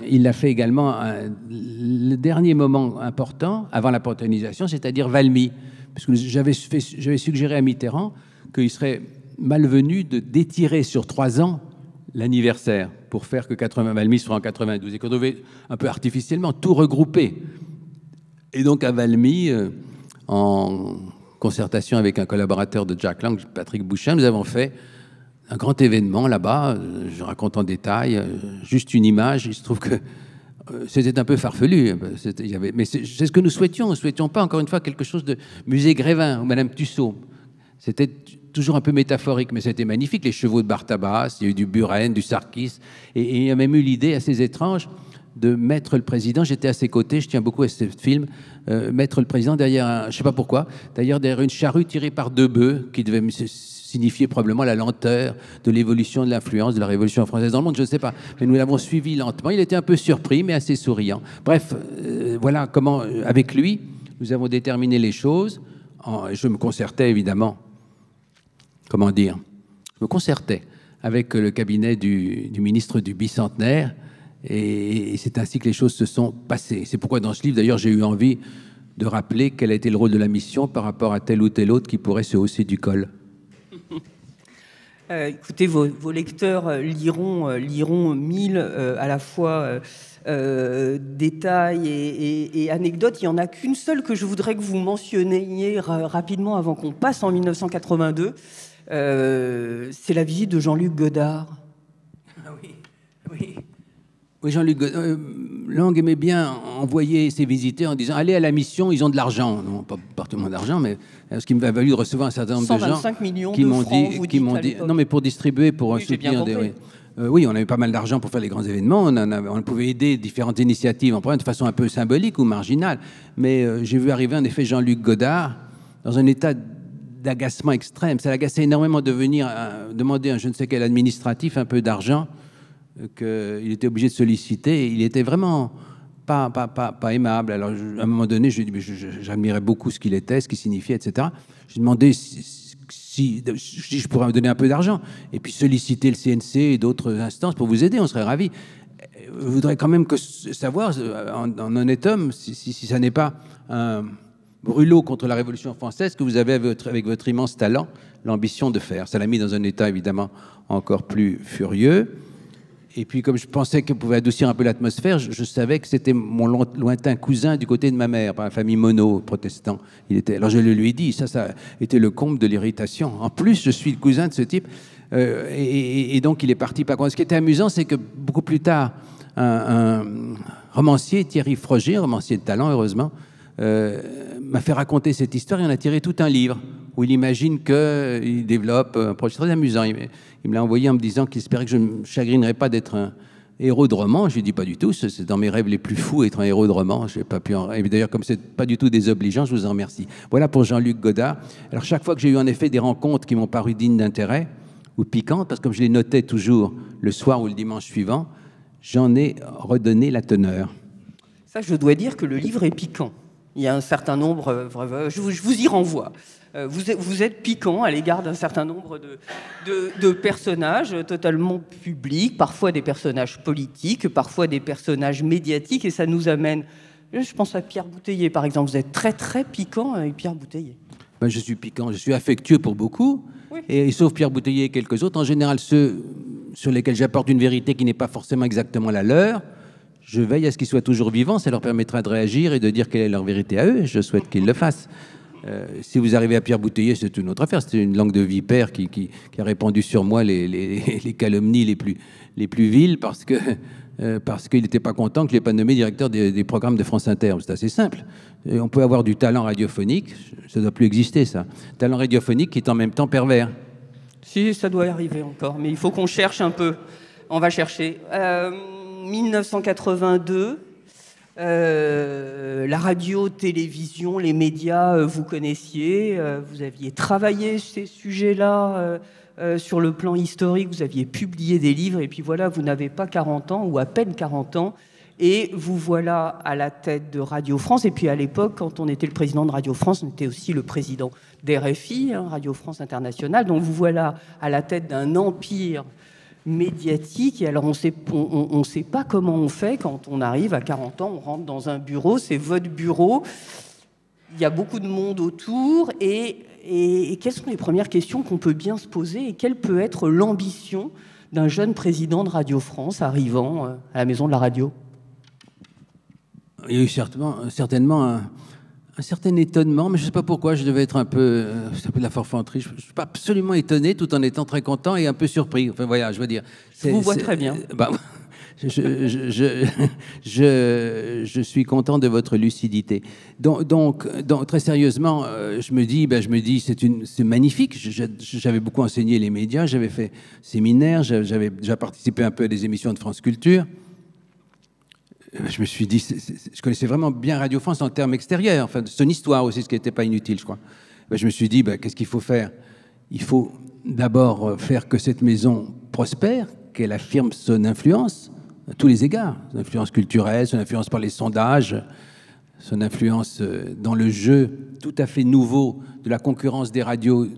il l'a fait également le dernier moment important, avant la panthéonisation, c'est-à-dire Valmy. Parce que j'avais suggéré à Mitterrand qu'il serait malvenu d'étirer sur 3 ans l'anniversaire pour faire que Valmy soit en 92 et qu'on devait un peu artificiellement tout regrouper. Et donc à Valmy, en concertation avec un collaborateur de Jack Lang, Patrick Bouchin, nous avons fait un grand événement là-bas. Je raconte en détail, juste une image. Il se trouve que c'était un peu farfelu, mais c'est ce que nous souhaitions. Nous ne souhaitions pas, encore une fois, quelque chose de musée Grévin ou Madame Tussaud. C'était toujours un peu métaphorique, mais c'était magnifique. Les chevaux de Bartabas, il y a eu du Buren, du Sarkis, et il y a même eu l'idée assez étrange de mettre le président, j'étais à ses côtés, je tiens beaucoup à ce film, mettre le président derrière, je ne sais pas pourquoi, d'ailleurs derrière une charrue tirée par 2 bœufs, qui devait signifier probablement la lenteur de l'évolution de l'influence de la Révolution française dans le monde, je ne sais pas. Mais nous l'avons suivi lentement. Il était un peu surpris, mais assez souriant. Bref, voilà comment, avec lui, nous avons déterminé les choses. Je me concertais, évidemment, comment dire, je me concertais avec le cabinet du ministre du Bicentenaire, et c'est ainsi que les choses se sont passées. C'est pourquoi, dans ce livre, d'ailleurs, j'ai eu envie de rappeler quel a été le rôle de la mission par rapport à tel ou tel autre qui pourrait se hausser du col. Écoutez, vos lecteurs liront 1000 à la fois détails et anecdotes. Il n'y en a qu'une seule que je voudrais que vous mentionniez rapidement avant qu'on passe en 1982. C'est la visite de Jean-Luc Godard. Ah oui, oui. Oui, Jean-Luc Lang aimait bien envoyer ses visiteurs en disant « Allez à la mission, ils ont de l'argent. » Non, pas partout d'argent, mais ce qui m'a valu de recevoir un certain nombre de gens 125 millions qui m'ont dit, non, mais pour distribuer, pour soutenir des... Oui, on avait pas mal d'argent pour faire les grands événements. On pouvait aider différentes initiatives en de façon un peu symbolique ou marginale. Mais j'ai vu arriver en effet Jean-Luc Godard dans un état d'agacement extrême. Ça l'agaçait énormément de venir demander à je ne sais quel administratif un peu d'argent qu'il était obligé de solliciter. Il était vraiment pas aimable. Alors, à un moment donné, je lui ai dit, j'admirais beaucoup ce qu'il était, ce qu'il signifiait, etc. Je lui ai demandé si je pourrais me donner un peu d'argent et puis solliciter le CNC et d'autres instances pour vous aider, on serait ravis. Je voudrais quand même savoir, en honnête homme, si ça n'est pas un brûlot contre la Révolution française que vous avez avec votre immense talent l'ambition de faire. Ça l'a mis dans un état évidemment encore plus furieux. Et puis, comme je pensais qu'elle pouvait adoucir un peu l'atmosphère, je savais que c'était mon lointain cousin du côté de ma mère, par la famille Monod, protestant. Alors, je le lui ai dit, ça était le comble de l'irritation. En plus, je suis le cousin de ce type. Et donc, il est parti pas contre. Ce qui était amusant, c'est que beaucoup plus tard, un romancier, Thierry Froger, romancier de talent, heureusement, m'a fait raconter cette histoire et on a tiré tout un livre où il imagine qu'il développe un projet très amusant. Il me l'a envoyé en me disant qu'il espérait que je ne me chagrinerais pas d'être un héros de roman. Je lui ai dit pas du tout, c'est dans mes rêves les plus fous, être un héros de roman. Je n'ai pas pu en rêver. D'ailleurs, comme c'est pas du tout désobligeant, je vous en remercie. Voilà pour Jean-Luc Godard. Alors, chaque fois que j'ai eu en effet des rencontres qui m'ont paru dignes d'intérêt ou piquantes, parce que comme je les notais toujours le soir ou le dimanche suivant, j'en ai redonné la teneur. Ça, je dois dire que le livre est piquant. Il y a un certain nombre, je vous y renvoie. Vous êtes piquant à l'égard d'un certain nombre de personnages totalement publics, parfois des personnages politiques, parfois des personnages médiatiques, et ça nous amène, je pense à Pierre Bouteiller par exemple. Vous êtes très très piquant avec Pierre Bouteiller. Ben, je suis piquant, je suis affectueux pour beaucoup, oui. Et sauf Pierre Bouteiller et quelques autres, en général ceux sur lesquels j'apporte une vérité qui n'est pas forcément exactement la leur, je veille à ce qu'ils soient toujours vivants, ça leur permettra de réagir et de dire quelle est leur vérité à eux, je souhaite qu'ils le fassent. Si vous arrivez à Pierre Bouteiller, c'est une autre affaire. C'est une langue de vipère qui a répandu sur moi les calomnies les plus viles parce qu'il n'était pas content que je l'ai pas nommé directeur des programmes de France Inter. C'est assez simple. On peut avoir du talent radiophonique, ça ne doit plus exister, ça. Talent radiophonique qui est en même temps pervers. Si, ça doit arriver encore, mais il faut qu'on cherche un peu. On va chercher. 1982... la radio, télévision, les médias, vous connaissiez, vous aviez travaillé ces sujets-là sur le plan historique, vous aviez publié des livres, et puis voilà, vous n'avez pas 40 ans, ou à peine 40 ans, Et vous voilà à la tête de Radio France. Et puis à l'époque, quand on était le président de Radio France, on était aussi le président d'RFI, Radio France Internationale. Donc vous voilà à la tête d'un empire médiatique. Et alors on sait pas comment on fait quand on arrive à 40 ans, on rentre dans un bureau, c'est votre bureau, il y a beaucoup de monde autour. Et quelles sont les premières questions qu'on peut bien se poser et quelle peut être l'ambition d'un jeune président de Radio France arrivant à la maison de la radio? Il y a eu certainement un certain étonnement, mais je ne sais pas pourquoi, je devais être un peu de la forfanterie. Je ne suis pas absolument étonné, tout en étant très content et un peu surpris. Enfin, voilà, je veux dire. Je vous vois très bien. Je suis content de votre lucidité. Donc très sérieusement, je me dis, c'est magnifique. J'avais beaucoup enseigné les médias, j'avais fait séminaire, j'avais déjà participé un peu à des émissions de France Culture. Je me suis dit, je connaissais vraiment bien Radio France en termes extérieurs, enfin, son histoire aussi, ce qui n'était pas inutile, je crois. Je me suis dit, qu'est-ce qu'il faut faire? Il faut d'abord faire que cette maison prospère, qu'elle affirme son influence à tous les égards, son influence culturelle, son influence par les sondages, son influence dans le jeu tout à fait nouveau de la concurrence des radios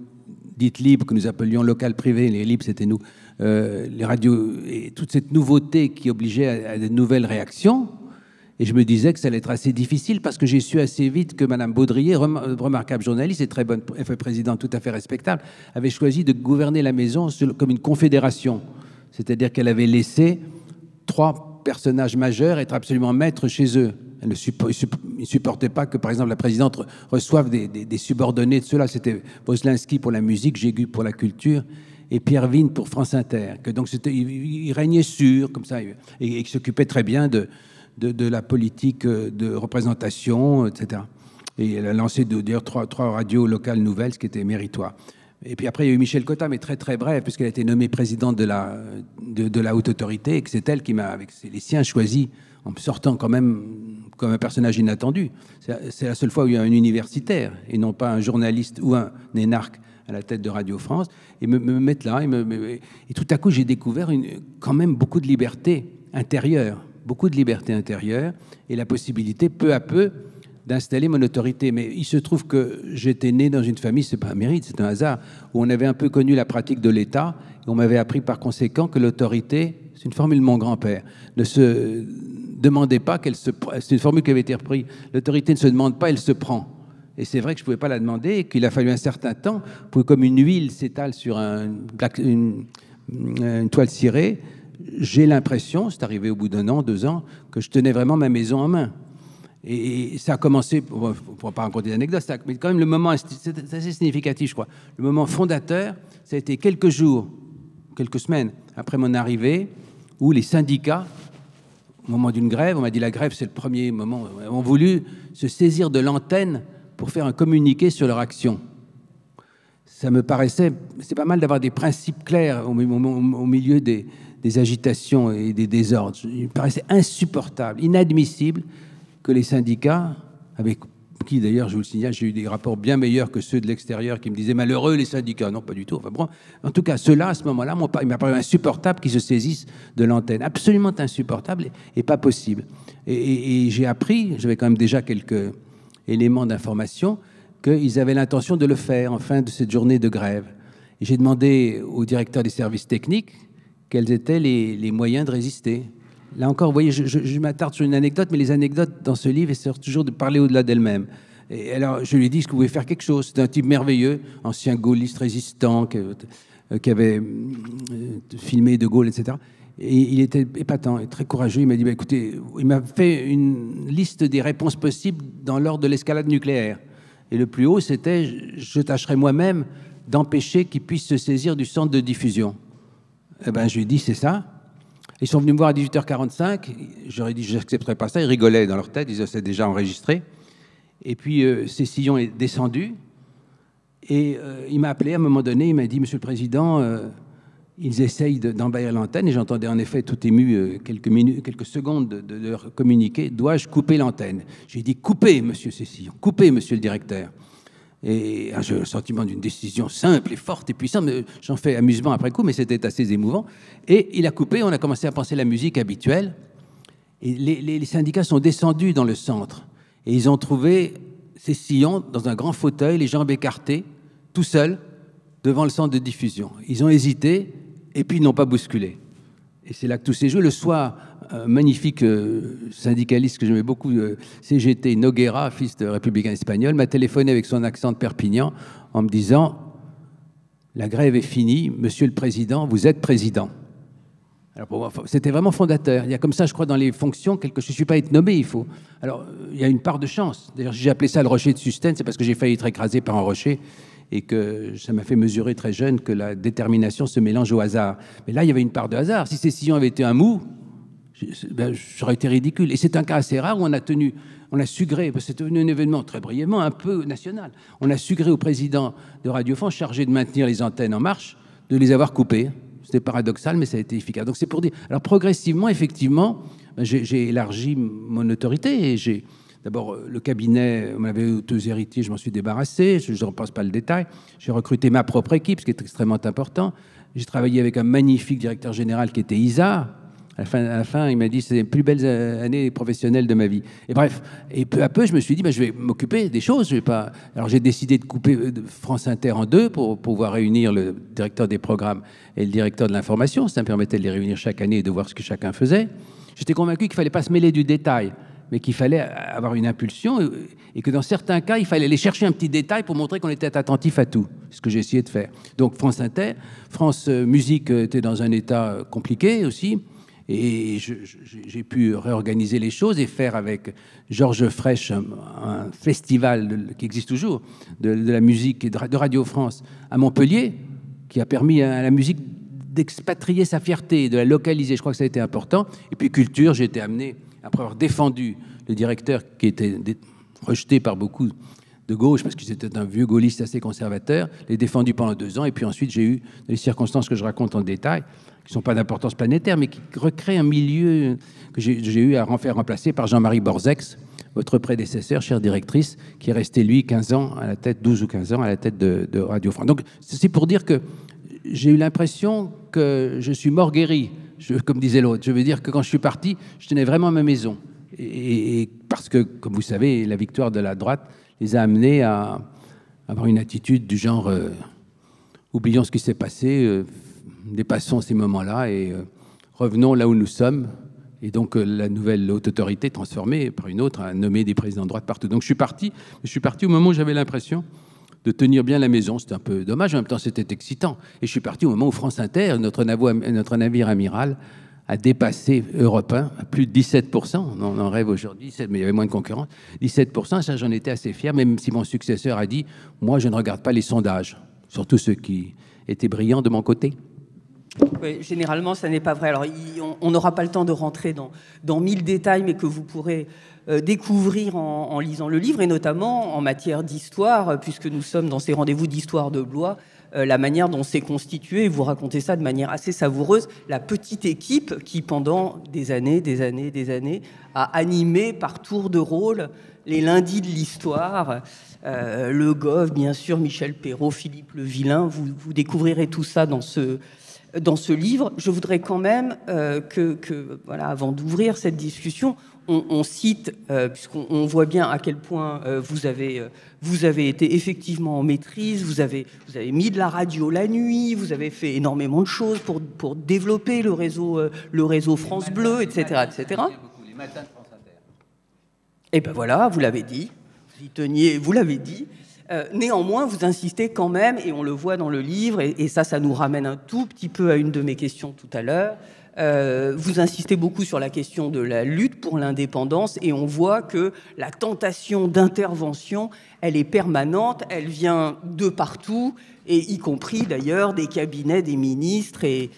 dites libres, que nous appelions locales privées, les libres c'était nous, les radios, et toute cette nouveauté qui obligeait à de nouvelles réactions. Et je me disais que ça allait être assez difficile parce que j'ai su assez vite que Madame Baudrier, remarquable journaliste et très bonne présidente tout à fait respectable, avait choisi de gouverner la maison comme une confédération. C'est-à-dire qu'elle avait laissé 3 personnages majeurs être absolument maîtres chez eux. Elle ne supportait pas que, par exemple, la présidente reçoive des subordonnés de ceux-là. C'était Woslinski pour la musique, Jégu pour la culture et Pierre Vigne pour France Inter. Que donc il régnait sûr, comme ça, et il s'occupait très bien de la politique de représentation, etc. Et elle a lancé d'ailleurs 3 radios locales nouvelles, ce qui était méritoire. Et puis après, il y a eu Michel Cotta, mais très très bref, puisqu'elle a été nommée présidente de la haute autorité, et que c'est elle qui m'a, avec les siens, choisi, en me sortant quand même comme un personnage inattendu. C'est la seule fois où il y a un universitaire, et non pas un journaliste ou un énarque à la tête de Radio France, et me mettre là. Et tout à coup, j'ai découvert quand même beaucoup de liberté intérieure, et la possibilité, peu à peu, d'installer mon autorité. Mais il se trouve que j'étais né dans une famille, c'est pas un mérite, c'est un hasard, où on avait un peu connu la pratique de l'État, et on m'avait appris par conséquent que l'autorité, c'est une formule de mon grand-père, ne se demandait pas c'est une formule qui avait été reprise, l'autorité ne se demande pas, elle se prend. Et c'est vrai que je ne pouvais pas la demander, et qu'il a fallu un certain temps pour que, comme une huile s'étale sur une toile cirée, j'ai l'impression, c'est arrivé au bout d'1 an, 2 ans, que je tenais vraiment ma maison en main. Et ça a commencé, on ne pourra pas raconter d'anecdotes, mais quand même le moment, c'est assez significatif, je crois. Le moment fondateur, ça a été quelques semaines après mon arrivée, où les syndicats, au moment d'une grève, on m'a dit la grève c'est le premier moment, ont voulu se saisir de l'antenne pour faire un communiqué sur leur action. Ça me paraissait, c'est pas mal d'avoir des principes clairs au milieu des agitations et des désordres. Il me paraissait insupportable, inadmissible que les syndicats, avec qui d'ailleurs, je vous le signale, j'ai eu des rapports bien meilleurs que ceux de l'extérieur qui me disaient malheureux les syndicats. Non, pas du tout. Enfin, bon, en tout cas, ceux-là, à ce moment-là, il m'a paru insupportable qu'ils se saisissent de l'antenne. Absolument insupportable et pas possible. Et j'ai appris, j'avais quand même déjà quelques éléments d'information, qu'ils avaient l'intention de le faire en fin de cette journée de grève. Et j'ai demandé au directeur des services techniques quels étaient les moyens de résister. Là encore, vous voyez, je m'attarde sur une anecdote, mais les anecdotes dans ce livre essaient toujours de parler au-delà d'elles-mêmes. Et alors, je lui ai dit, est-ce que vous pouvez faire quelque chose? C'est un type merveilleux, ancien gaulliste résistant, qui avait filmé De Gaulle, etc. Et il était épatant et très courageux. Il m'a dit, écoutez, il m'a fait une liste des réponses possibles dans l'ordre de l'escalade nucléaire. Et le plus haut, c'était, je tâcherai moi-même d'empêcher qu'ils puissent se saisir du centre de diffusion. Eh ben, je lui ai dit, c'est ça. Ils sont venus me voir à 18h45. J'aurais dit, je n'accepterais pas ça. Ils rigolaient dans leur tête. Ils disaient, c'est déjà enregistré. Et puis, Cécillon est descendu. Et il m'a appelé à un moment donné. Il m'a dit, Monsieur le Président, ils essayent d'envahir l'antenne. Et j'entendais en effet, tout ému, quelques secondes de leur communiquer. Dois-je couper l'antenne? J'ai dit, coupez, Monsieur Cécillon. Coupez, Monsieur le Directeur. Et j'ai le sentiment d'une décision simple et forte et puissante. J'en fais amusement après coup, mais c'était assez émouvant. Et il a coupé, on a commencé à penser la musique habituelle. Et les syndicats sont descendus dans le centre. Et ils ont trouvé ces sillons dans un grand fauteuil, les jambes écartées, tout seuls, devant le centre de diffusion. Ils ont hésité, et puis ils n'ont pas bousculé. Et c'est là que tout s'est joué. Le soir, un magnifique syndicaliste que j'aimais beaucoup, CGT Noguera, fils de républicain espagnol, m'a téléphoné avec son accent de Perpignan en me disant « La grève est finie, monsieur le président, vous êtes président ». Alors pour moi, c'était vraiment fondateur. Il y a comme ça, je crois, dans les fonctions, je ne suis pas être nommé, il faut. Alors, il y a une part de chance. D'ailleurs, si j'ai appelé ça le rocher de Sustène, c'est parce que j'ai failli être écrasé par un rocher et que ça m'a fait mesurer très jeune que la détermination se mélange au hasard. Mais là, il y avait une part de hasard. Si ces sillons avaient été un mou, j'aurais été ridicule. Et c'est un cas assez rare où on a sugré, parce que c'est devenu un événement très brièvement un peu national. On a sugré au président de Radio France, chargé de maintenir les antennes en marche, de les avoir coupées. C'était paradoxal, mais ça a été efficace. Donc c'est pour dire. Alors progressivement, effectivement, j'ai élargi mon autorité et j'ai d'abord le cabinet. On avait deux héritiers, je m'en suis débarrassé. Je ne repasse pas le détail. J'ai recruté ma propre équipe, ce qui est extrêmement important. J'ai travaillé avec un magnifique directeur général qui était Isa. À la fin, il m'a dit c'est les plus belles années professionnelles de ma vie. Et bref, et peu à peu, je me suis dit je vais m'occuper des choses. Je vais pas. Alors j'ai décidé de couper France Inter en deux pour pouvoir réunir le directeur des programmes et le directeur de l'information. Ça me permettait de les réunir chaque année et de voir ce que chacun faisait. J'étais convaincu qu'il fallait pas se mêler du détail, mais qu'il fallait avoir une impulsion et que dans certains cas, il fallait aller chercher un petit détail pour montrer qu'on était attentif à tout. C'est ce que j'ai essayé de faire. Donc France Inter, France Musique était dans un état compliqué aussi. Et j'ai pu réorganiser les choses et faire avec Georges Frêche un festival qui existe toujours de la musique et de Radio France à Montpellier, qui a permis à la musique d'expatrier sa fierté, de la localiser. Je crois que ça a été important. Et puis culture, j'ai été amené, après avoir défendu le directeur qui était rejeté par beaucoup de gauche, parce que c'était un vieux gaulliste assez conservateur, l'ai défendu pendant 2 ans. Et puis ensuite, j'ai eu des circonstances que je raconte en détail, qui ne sont pas d'importance planétaire, mais qui recréent un milieu que j'ai eu à faire remplacer par Jean-Marie Borzex, votre prédécesseur, chère directrice, qui est resté, lui, 15 ans à la tête, 12 ou 15 ans à la tête de Radio France. Donc, c'est pour dire que j'ai eu l'impression que je suis mort guéri, comme disait l'autre. Je veux dire que quand je suis parti, je tenais vraiment à ma maison. Et parce que, comme vous savez, la victoire de la droite les a amenés à avoir une attitude du genre oublions ce qui s'est passé, dépassons ces moments-là et revenons là où nous sommes. Et donc la nouvelle haute autorité transformée par une autre a nommé des présidents de droite partout. Donc je suis parti au moment où j'avais l'impression de tenir bien la maison. C'était un peu dommage, en même temps c'était excitant. Et je suis parti au moment où France Inter, notre navire amiral, a dépassé Europe 1 à plus de 17%. On en rêve aujourd'hui, mais il y avait moins de concurrence. 17%, ça j'en étais assez fier, même si mon successeur a dit « Moi, je ne regarde pas les sondages », surtout ceux qui étaient brillants de mon côté. Oui, généralement, ça n'est pas vrai. Alors, on n'aura pas le temps de rentrer dans 1000 détails, mais que vous pourrez découvrir en lisant le livre, et notamment en matière d'histoire, puisque nous sommes dans ces rendez-vous d'histoire de Blois, la manière dont c'est constitué, vous racontez ça de manière assez savoureuse, la petite équipe qui, pendant des années, a animé par tour de rôle les lundis de l'histoire. Le Goff, bien sûr, Michel Perrault, Philippe Le Vilain, vous découvrirez tout ça dans ce livre. Je voudrais quand même voilà, avant d'ouvrir cette discussion, on cite, puisqu'on voit bien à quel point vous avez été effectivement en maîtrise, vous avez mis de la radio la nuit, vous avez fait énormément de choses pour développer le réseau France Bleu, etc. Les matins de France Inter. Et ben voilà, vous l'avez dit, vous y teniez, vous l'avez dit. Néanmoins, vous insistez quand même, et on le voit dans le livre, et ça nous ramène un tout petit peu à une de mes questions tout à l'heure, vous insistez beaucoup sur la question de la lutte pour l'indépendance, et on voit que la tentation d'intervention, elle est permanente, elle vient de partout, et y compris d'ailleurs des cabinets des ministres, et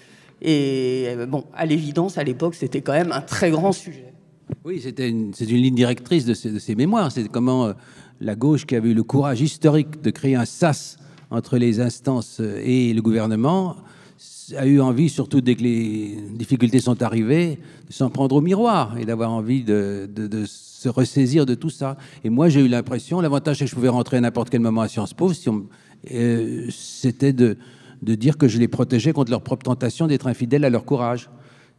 bon, à l'évidence, à l'époque, c'était quand même un très grand sujet. Oui, c'est une ligne directrice de ces mémoires, c'est comment... la gauche, qui avait eu le courage historique de créer un sas entre les instances et le gouvernement, a eu envie, surtout dès que les difficultés sont arrivées, de s'en prendre au miroir et d'avoir envie de se ressaisir de tout ça. Et moi, j'ai eu l'impression, l'avantage c'est que je pouvais rentrer à n'importe quel moment à Sciences Po, c'était de dire que je les protégeais contre leur propre tentation d'être infidèles à leur courage.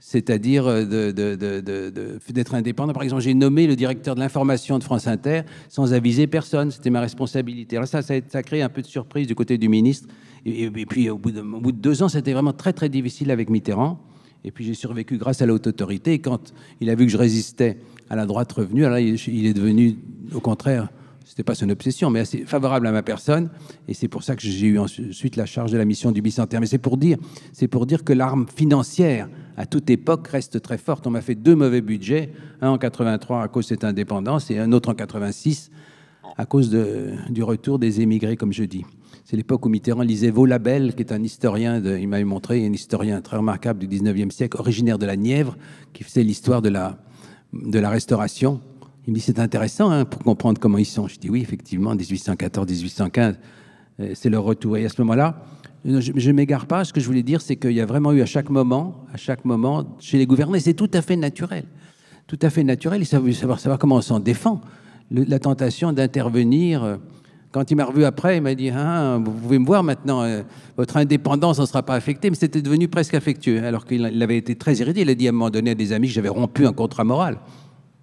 c'est-à-dire d'être indépendant. Par exemple, j'ai nommé le directeur de l'information de France Inter sans aviser personne. C'était ma responsabilité. Alors ça a créé un peu de surprise du côté du ministre. Et puis, au bout de 2 ans, c'était vraiment très, très difficile avec Mitterrand. Et puis, j'ai survécu grâce à la haute autorité. Et quand il a vu que je résistais à la droite revenue, alors là, il est devenu, au contraire, c'était pas son obsession, mais assez favorable à ma personne. Et c'est pour ça que j'ai eu ensuite la charge de la mission du bicentenaire. Mais c'est pour dire que l'arme financière, à toute époque, reste très forte. On m'a fait 2 mauvais budgets, un en 83 à cause de cette indépendance et un autre en 86 à cause du retour des émigrés, comme je dis. C'est l'époque où Mitterrand lisait Vaulabelle, qui est un historien, il m'avait montré, un historien très remarquable du 19e siècle, originaire de la Nièvre, qui faisait l'histoire de la Restauration. Il me dit, c'est intéressant hein, pour comprendre comment ils sont. Je dis, oui, effectivement, 1814-1815, c'est leur retour. Et à ce moment-là, je ne m'égare pas. Ce que je voulais dire, c'est qu'il y a vraiment eu à chaque moment, chez les gouvernés, c'est tout à fait naturel. Tout à fait naturel. Il faut savoir comment on s'en défend. La tentation d'intervenir... Quand il m'a revu après, il m'a dit ah, vous pouvez me voir maintenant, votre indépendance n'en sera pas affectée, mais c'était devenu presque affectueux, alors qu'il avait été très irrité. Il a dit à un moment donné à des amis que j'avais rompu un contrat moral.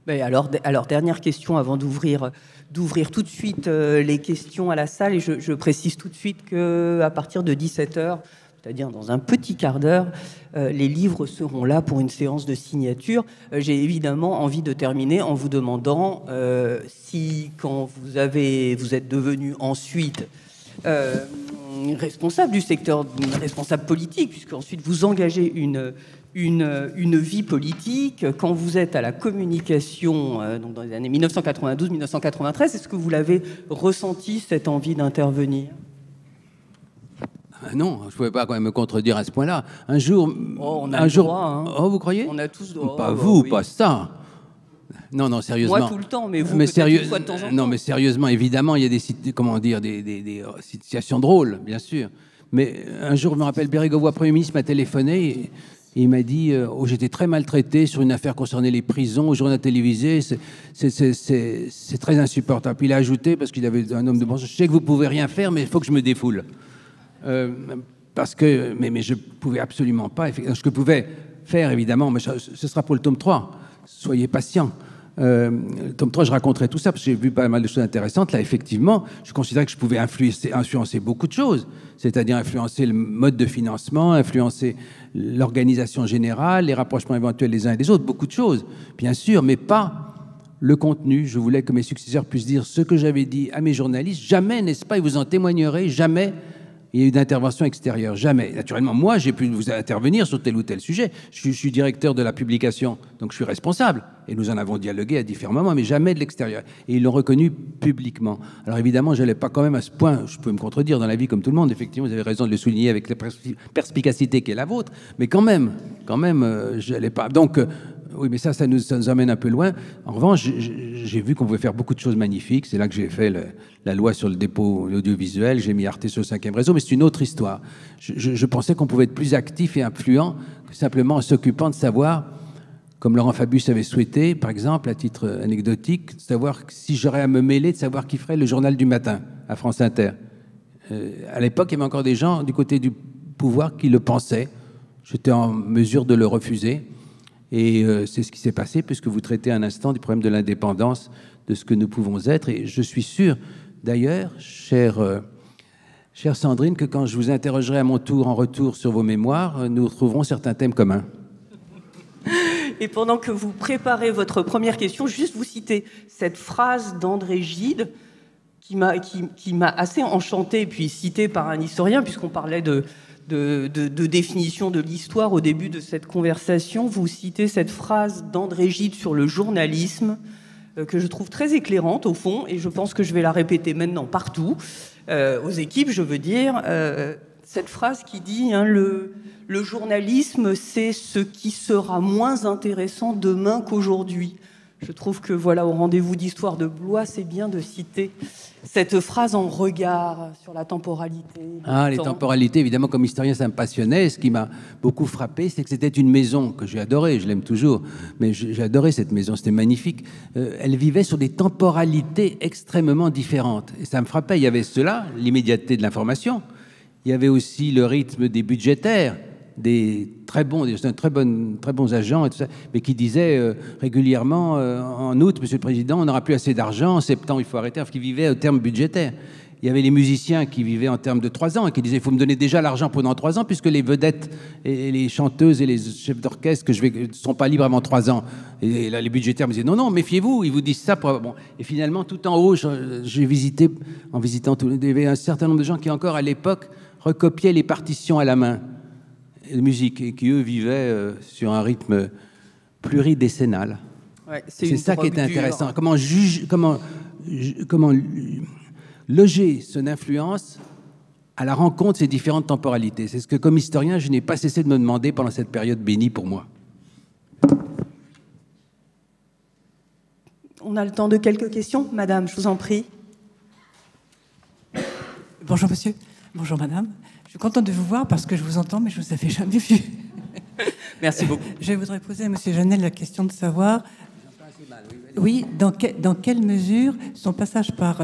Mais alors, dernière question avant d'ouvrir tout de suite les questions à la salle, et je précise tout de suite qu'à partir de 17h, c'est-à-dire dans un petit quart d'heure, les livres seront là pour une séance de signature. J'ai évidemment envie de terminer en vous demandant si, quand vous êtes devenu ensuite responsable du secteur, responsable politique, puisque ensuite vous engagez une vie politique, quand vous êtes à la communication, donc dans les années 1992-1993, est-ce que vous l'avez ressenti, cette envie d'intervenir ? Non, je ne pouvais pas quand même me contredire à ce point-là. Un jour... on a le droit, hein. Oh, vous croyez ? On a tous droit. Pas vous, oui. Pas ça. Non, sérieusement. Moi, tout le temps, mais vous, une fois de temps en temps. Non, mais sérieusement, évidemment, il y a des situations drôles, bien sûr. Mais un jour, je me rappelle, Bérégovoy, Premier ministre, m'a téléphoné et il m'a dit j'étais très maltraité sur une affaire concernant les prisons, au journal télévisé, c'est très insupportable. Puis il a ajouté, parce qu'il avait un homme de bon sens, je sais que vous ne pouvez rien faire, mais il faut que je me défoule. Parce que, mais je ne pouvais absolument pas. Ce que je pouvais faire, évidemment, mais ce sera pour le tome 3. Soyez patients. Le tome 3, je raconterai tout ça, parce que j'ai vu pas mal de choses intéressantes. Là, effectivement, je considérais que je pouvais influencer beaucoup de choses, c'est-à-dire influencer le mode de financement, influencer l'organisation générale, les rapprochements éventuels les uns et des autres, beaucoup de choses, bien sûr, mais pas le contenu. Je voulais que mes successeurs puissent dire ce que j'avais dit à mes journalistes. Jamais, n'est-ce pas, ils vous en témoignerez, jamais il y a eu d'intervention extérieure, jamais. Naturellement, moi, j'ai pu vous intervenir sur tel ou tel sujet. Je suis directeur de la publication, donc je suis responsable. Et nous en avons dialogué à différents moments, mais jamais de l'extérieur. Et ils l'ont reconnu publiquement. Alors évidemment, je n'allais pas quand même à ce point. Je peux me contredire dans la vie comme tout le monde. Effectivement, vous avez raison de le souligner avec la perspicacité qui est la vôtre. Mais quand même, je n'allais pas. Donc, oui, mais ça nous amène un peu loin. En revanche, j'ai vu qu'on pouvait faire beaucoup de choses magnifiques. C'est là que j'ai fait la loi sur le dépôt audiovisuel. J'ai mis Arte sur le 5e réseau, mais c'est une autre histoire. Je pensais qu'on pouvait être plus actif et influent que simplement en s'occupant de savoir, comme Laurent Fabius avait souhaité, par exemple, à titre anecdotique, de savoir si j'aurais à me mêler, de savoir qui ferait le journal du matin à France Inter. À l'époque, il y avait encore des gens du côté du pouvoir qui le pensaient. J'étais en mesure de le refuser. Et c'est ce qui s'est passé, puisque vous traitez un instant du problème de l'indépendance, de ce que nous pouvons être. Et je suis sûr, d'ailleurs, chère Sandrine, que quand je vous interrogerai à mon tour, en retour, sur vos mémoires, nous retrouverons certains thèmes communs. Et pendant que vous préparez votre première question, juste vous citer cette phrase d'André Gide qui m'a assez enchantée, puis citée par un historien, puisqu'on parlait de définition de l'histoire au début de cette conversation. Vous citez cette phrase d'André Gide sur le journalisme que je trouve très éclairante au fond, et je pense que je vais la répéter maintenant partout, aux équipes, je veux dire, cette phrase qui dit le journalisme, c'est ce qui sera moins intéressant demain qu'aujourd'hui. Je trouve que voilà, au rendez-vous d'histoire de Blois, c'est bien de citer cette phrase en regard sur la temporalité. Les temporalités, évidemment, comme historien, ça me passionnait. Ce qui m'a beaucoup frappé, c'est que c'était une maison que j'ai adorée, je l'aime toujours, mais j'ai adoré cette maison, c'était magnifique. Elle vivait sur des temporalités extrêmement différentes. Et ça me frappait, il y avait cela, l'immédiateté de l'information, il y avait aussi le rythme des budgétaires, très bons agents, et tout ça, mais qui disaient régulièrement en août, Monsieur le Président, on n'aura plus assez d'argent, en septembre, il faut arrêter, parce qu'ils vivaient au terme budgétaire. Il y avait les musiciens qui vivaient en termes de 3 ans et qui disaient il faut me donner déjà l'argent pendant 3 ans, puisque les vedettes et les chanteuses et les chefs d'orchestre ne sont pas libres avant 3 ans. Et là, les budgétaires me disaient non, méfiez-vous, ils vous disent ça. Bon. Et finalement, tout en haut, j'ai visité, en visitant tout, il y avait un certain nombre de gens qui, encore à l'époque, recopiaient les partitions à la main de musique et qui, eux, vivaient sur un rythme pluridécennal. Ouais, c'est ça qui était intéressant. Comment loger son influence à la rencontre de ces différentes temporalités. C'est ce que, comme historien, je n'ai pas cessé de me demander pendant cette période bénie pour moi. On a le temps de quelques questions. Madame, je vous en prie. Bonjour monsieur, bonjour madame. Je suis contente de vous voir parce que je vous entends, mais je ne vous avais jamais vu. Merci beaucoup. Je voudrais poser à monsieur Janel la question de savoir... Oui, dans quelle mesure son passage par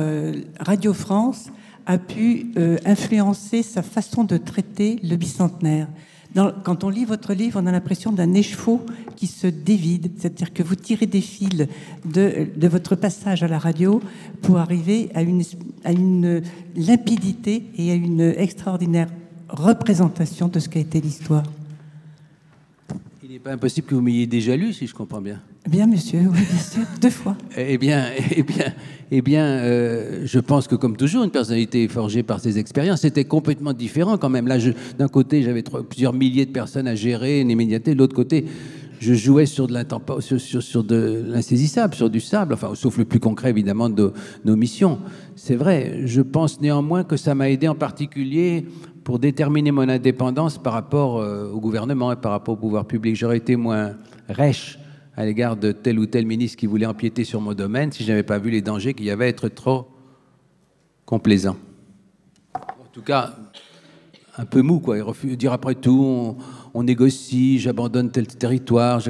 Radio France a pu influencer sa façon de traiter le bicentenaire. Quand on lit votre livre, on a l'impression d'un écheveau qui se dévide, c'est-à-dire que vous tirez des fils de votre passage à la radio pour arriver à une limpidité et à une extraordinaire représentation de ce qu'a été l'histoire. Il n'est pas impossible que vous m'ayez déjà lu, si je comprends bien. Bien, monsieur, oui, bien sûr, 2 fois. Eh bien, je pense que, comme toujours, une personnalité est forgée par ses expériences. C'était complètement différent quand même. Là, d'un côté, j'avais plusieurs milliers de personnes à gérer, une immédiateté. De l'autre côté, je jouais sur de l'insaisissable, sur du sable, enfin, sauf le plus concret, évidemment, de nos missions. C'est vrai. Je pense néanmoins que ça m'a aidé en particulier pour déterminer mon indépendance par rapport au gouvernement et par rapport au pouvoir public. J'aurais été moins rêche à l'égard de tel ou tel ministre qui voulait empiéter sur mon domaine si je n'avais pas vu les dangers qu'il y avait à être trop complaisant. En tout cas, un peu mou, quoi. Dire après tout, on négocie, j'abandonne tel territoire.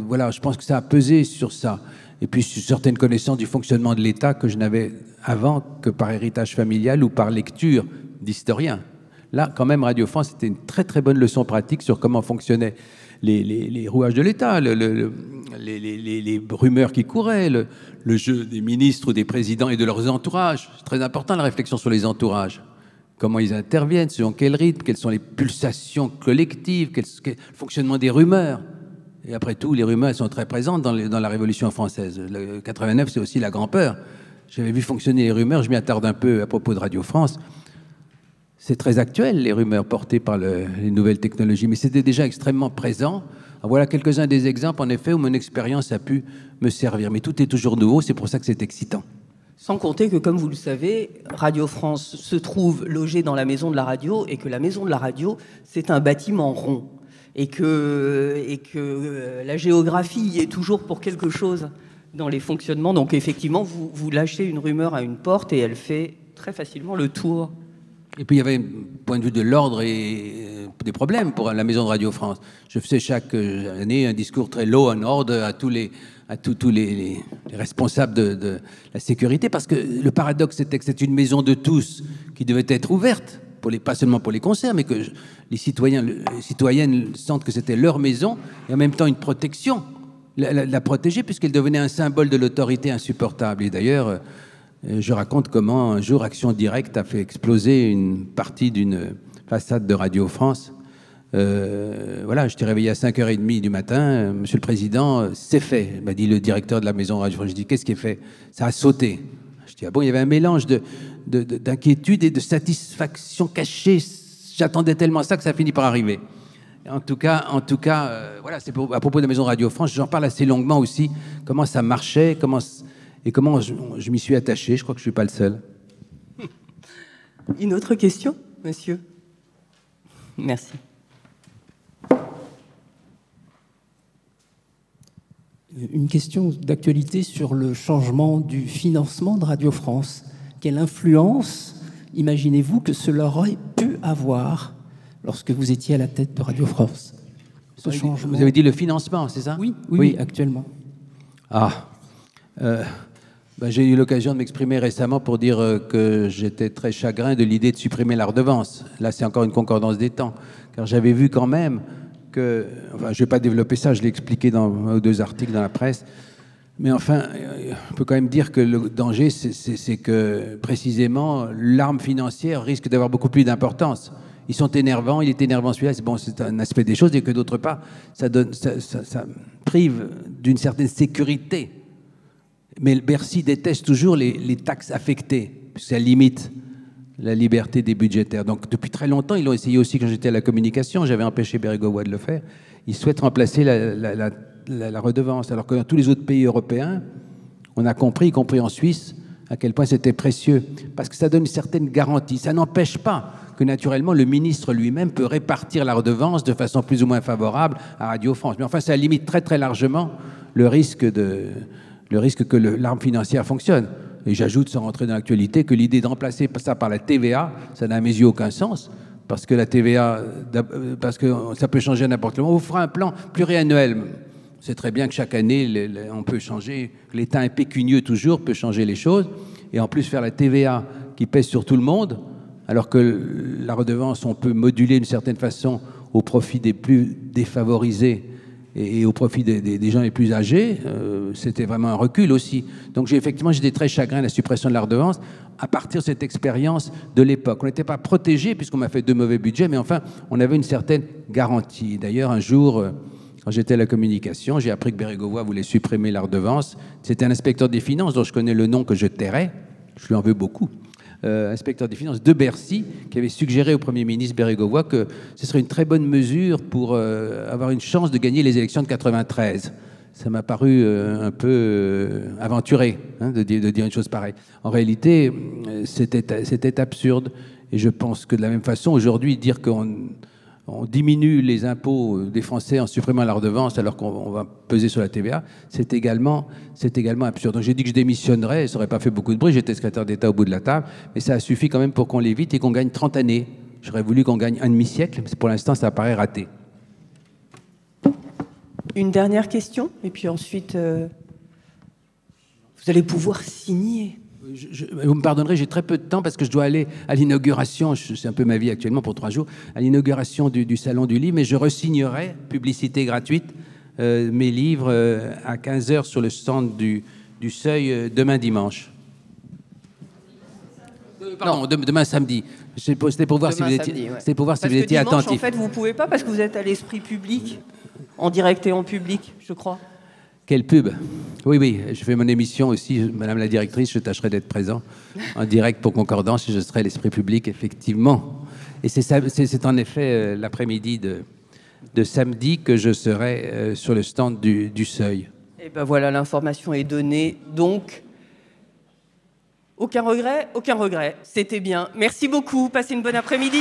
Voilà, je pense que ça a pesé sur ça. Et puis sur certaines connaissances du fonctionnement de l'État que je n'avais avant que par héritage familial ou par lecture d'historiens. Là, quand même, Radio France, c'était une très très bonne leçon pratique sur comment fonctionnaient les rouages de l'État, les rumeurs qui couraient, le jeu des ministres ou des présidents et de leurs entourages. C'est très important, la réflexion sur les entourages. Comment ils interviennent, selon quel rythme, quelles sont les pulsations collectives, quel est le fonctionnement des rumeurs. Et après tout, les rumeurs elles sont très présentes dans la Révolution française. Le 89, c'est aussi la grand-peur. J'avais vu fonctionner les rumeurs, je m'y attarde un peu à propos de Radio France. C'est très actuel, les rumeurs portées par les nouvelles technologies, mais c'était déjà extrêmement présent. Alors voilà quelques-uns des exemples, en effet, où mon expérience a pu me servir. Mais tout est toujours nouveau, c'est pour ça que c'est excitant. Sans compter que, comme vous le savez, Radio France se trouve logée dans la maison de la radio et que la maison de la radio, c'est un bâtiment rond. Et que la géographie y est toujours pour quelque chose dans les fonctionnements. Donc effectivement, vous lâchez une rumeur à une porte et elle fait très facilement le tour. Et puis il y avait un point de vue de l'ordre et des problèmes pour la maison de Radio France. Je faisais chaque année un discours très law and order à tous les responsables de la sécurité, parce que le paradoxe c'était que c'est une maison de tous qui devait être ouverte, pas seulement pour les concerts, mais que les citoyennes sentent que c'était leur maison et en même temps une protection, la protéger, puisqu'elle devenait un symbole de l'autorité insupportable. Et d'ailleurs, je raconte comment un jour Action Directe a fait exploser une partie d'une façade de Radio France. Voilà, je t'ai réveillé à 5h30 du matin. Monsieur le Président, c'est fait, m'a dit le directeur de la maison Radio France. Je dis, qu'est-ce qui est fait? Ça a sauté. Je dis, ah bon, il y avait un mélange d'inquiétude et de satisfaction cachée. J'attendais tellement ça que ça finit par arriver. En tout cas, voilà, c'est à propos de la maison Radio France. J'en parle assez longuement aussi, comment ça marchait, comment je m'y suis attaché. Je crois que je ne suis pas le seul. Une autre question, monsieur? Merci. Une question d'actualité sur le changement du financement de Radio France. Quelle influence imaginez-vous que cela aurait pu avoir lorsque vous étiez à la tête de Radio France? Ce changement... Vous avez dit le financement, c'est ça? Oui, actuellement. Ben, j'ai eu l'occasion de m'exprimer récemment pour dire que j'étais très chagrin de l'idée de supprimer la redevance. Là, c'est encore une concordance des temps, car j'avais vu quand même que... Enfin, je ne vais pas développer ça, je l'ai expliqué dans 1 ou 2 articles dans la presse, mais enfin, on peut quand même dire que le danger, c'est que, précisément, l'arme financière risque d'avoir beaucoup plus d'importance. Ils sont énervants, il est énervant celui-là, c'est bon, c'est un aspect des choses, et que d'autre part, ça prive d'une certaine sécurité. Mais Bercy déteste toujours les taxes affectées, puisque ça limite la liberté des budgétaires. Donc depuis très longtemps, ils l'ont essayé aussi quand j'étais à la communication, j'avais empêché Bérégovoy de le faire. Ils souhaitent remplacer la redevance, alors que dans tous les autres pays européens, on a compris, y compris en Suisse, à quel point c'était précieux, parce que ça donne une certaine garantie. Ça n'empêche pas que naturellement le ministre lui-même peut répartir la redevance de façon plus ou moins favorable à Radio France. Mais enfin, ça limite très très largement le risque que l'arme financière fonctionne. Et j'ajoute, sans rentrer dans l'actualité, que l'idée de remplacer ça par la TVA, ça n'a à mes yeux aucun sens, parce que la TVA, parce que ça peut changer à n'importe quel moment. On vous fera un plan pluriannuel. C'est très bien que chaque année, on peut changer, l'État impécunieux toujours peut changer les choses, et en plus faire la TVA qui pèse sur tout le monde, alors que la redevance, on peut moduler d'une certaine façon au profit des plus défavorisés et au profit des gens les plus âgés, c'était vraiment un recul aussi. Donc effectivement, j'étais très chagrin de la suppression de la redevance à partir de cette expérience de l'époque. On n'était pas protégé puisqu'on m'a fait 2 mauvais budgets, mais enfin, on avait une certaine garantie. D'ailleurs, un jour, quand j'étais à la communication, j'ai appris que Bérégovoy voulait supprimer la redevance. C'était un inspecteur des finances dont je connais le nom que je tairais. Je lui en veux beaucoup. Inspecteur des finances de Bercy, qui avait suggéré au Premier ministre Bérégovoy que ce serait une très bonne mesure pour avoir une chance de gagner les élections de 93. Ça m'a paru un peu aventuré de dire une chose pareille. En réalité, c'était absurde. Et je pense que de la même façon, aujourd'hui, dire qu'on diminue les impôts des Français en supprimant la redevance alors qu'on va peser sur la TVA, c'est également absurde. Donc j'ai dit que je démissionnerais, ça n'aurait pas fait beaucoup de bruit, j'étais secrétaire d'État au bout de la table, mais ça a suffi quand même pour qu'on l'évite et qu'on gagne 30 années. J'aurais voulu qu'on gagne un demi-siècle, mais pour l'instant ça paraît raté. Une dernière question, et puis ensuite, vous allez pouvoir signer. Vous me pardonnerez, j'ai très peu de temps parce que je dois aller à l'inauguration, c'est un peu ma vie actuellement pour 3 jours, à l'inauguration du Salon du Livre, mais je resignerai, publicité gratuite, mes livres à 15h sur le stand du Seuil demain dimanche. Pardon, demain samedi. C'était pour voir si vous étiez, ouais. Pour voir si vous étiez dimanche, attentif. En fait, vous ne pouvez pas parce que vous êtes à l'Esprit Public, en direct et en public, je crois. Quelle pub! Oui, je fais mon émission aussi, Madame la directrice, je tâcherai d'être présent en direct pour Concordance et je serai à l'Esprit Public, effectivement. Et c'est en effet l'après-midi de samedi que je serai sur le stand du Seuil. Et ben voilà, l'information est donnée, donc aucun regret, c'était bien. Merci beaucoup, passez une bonne après-midi.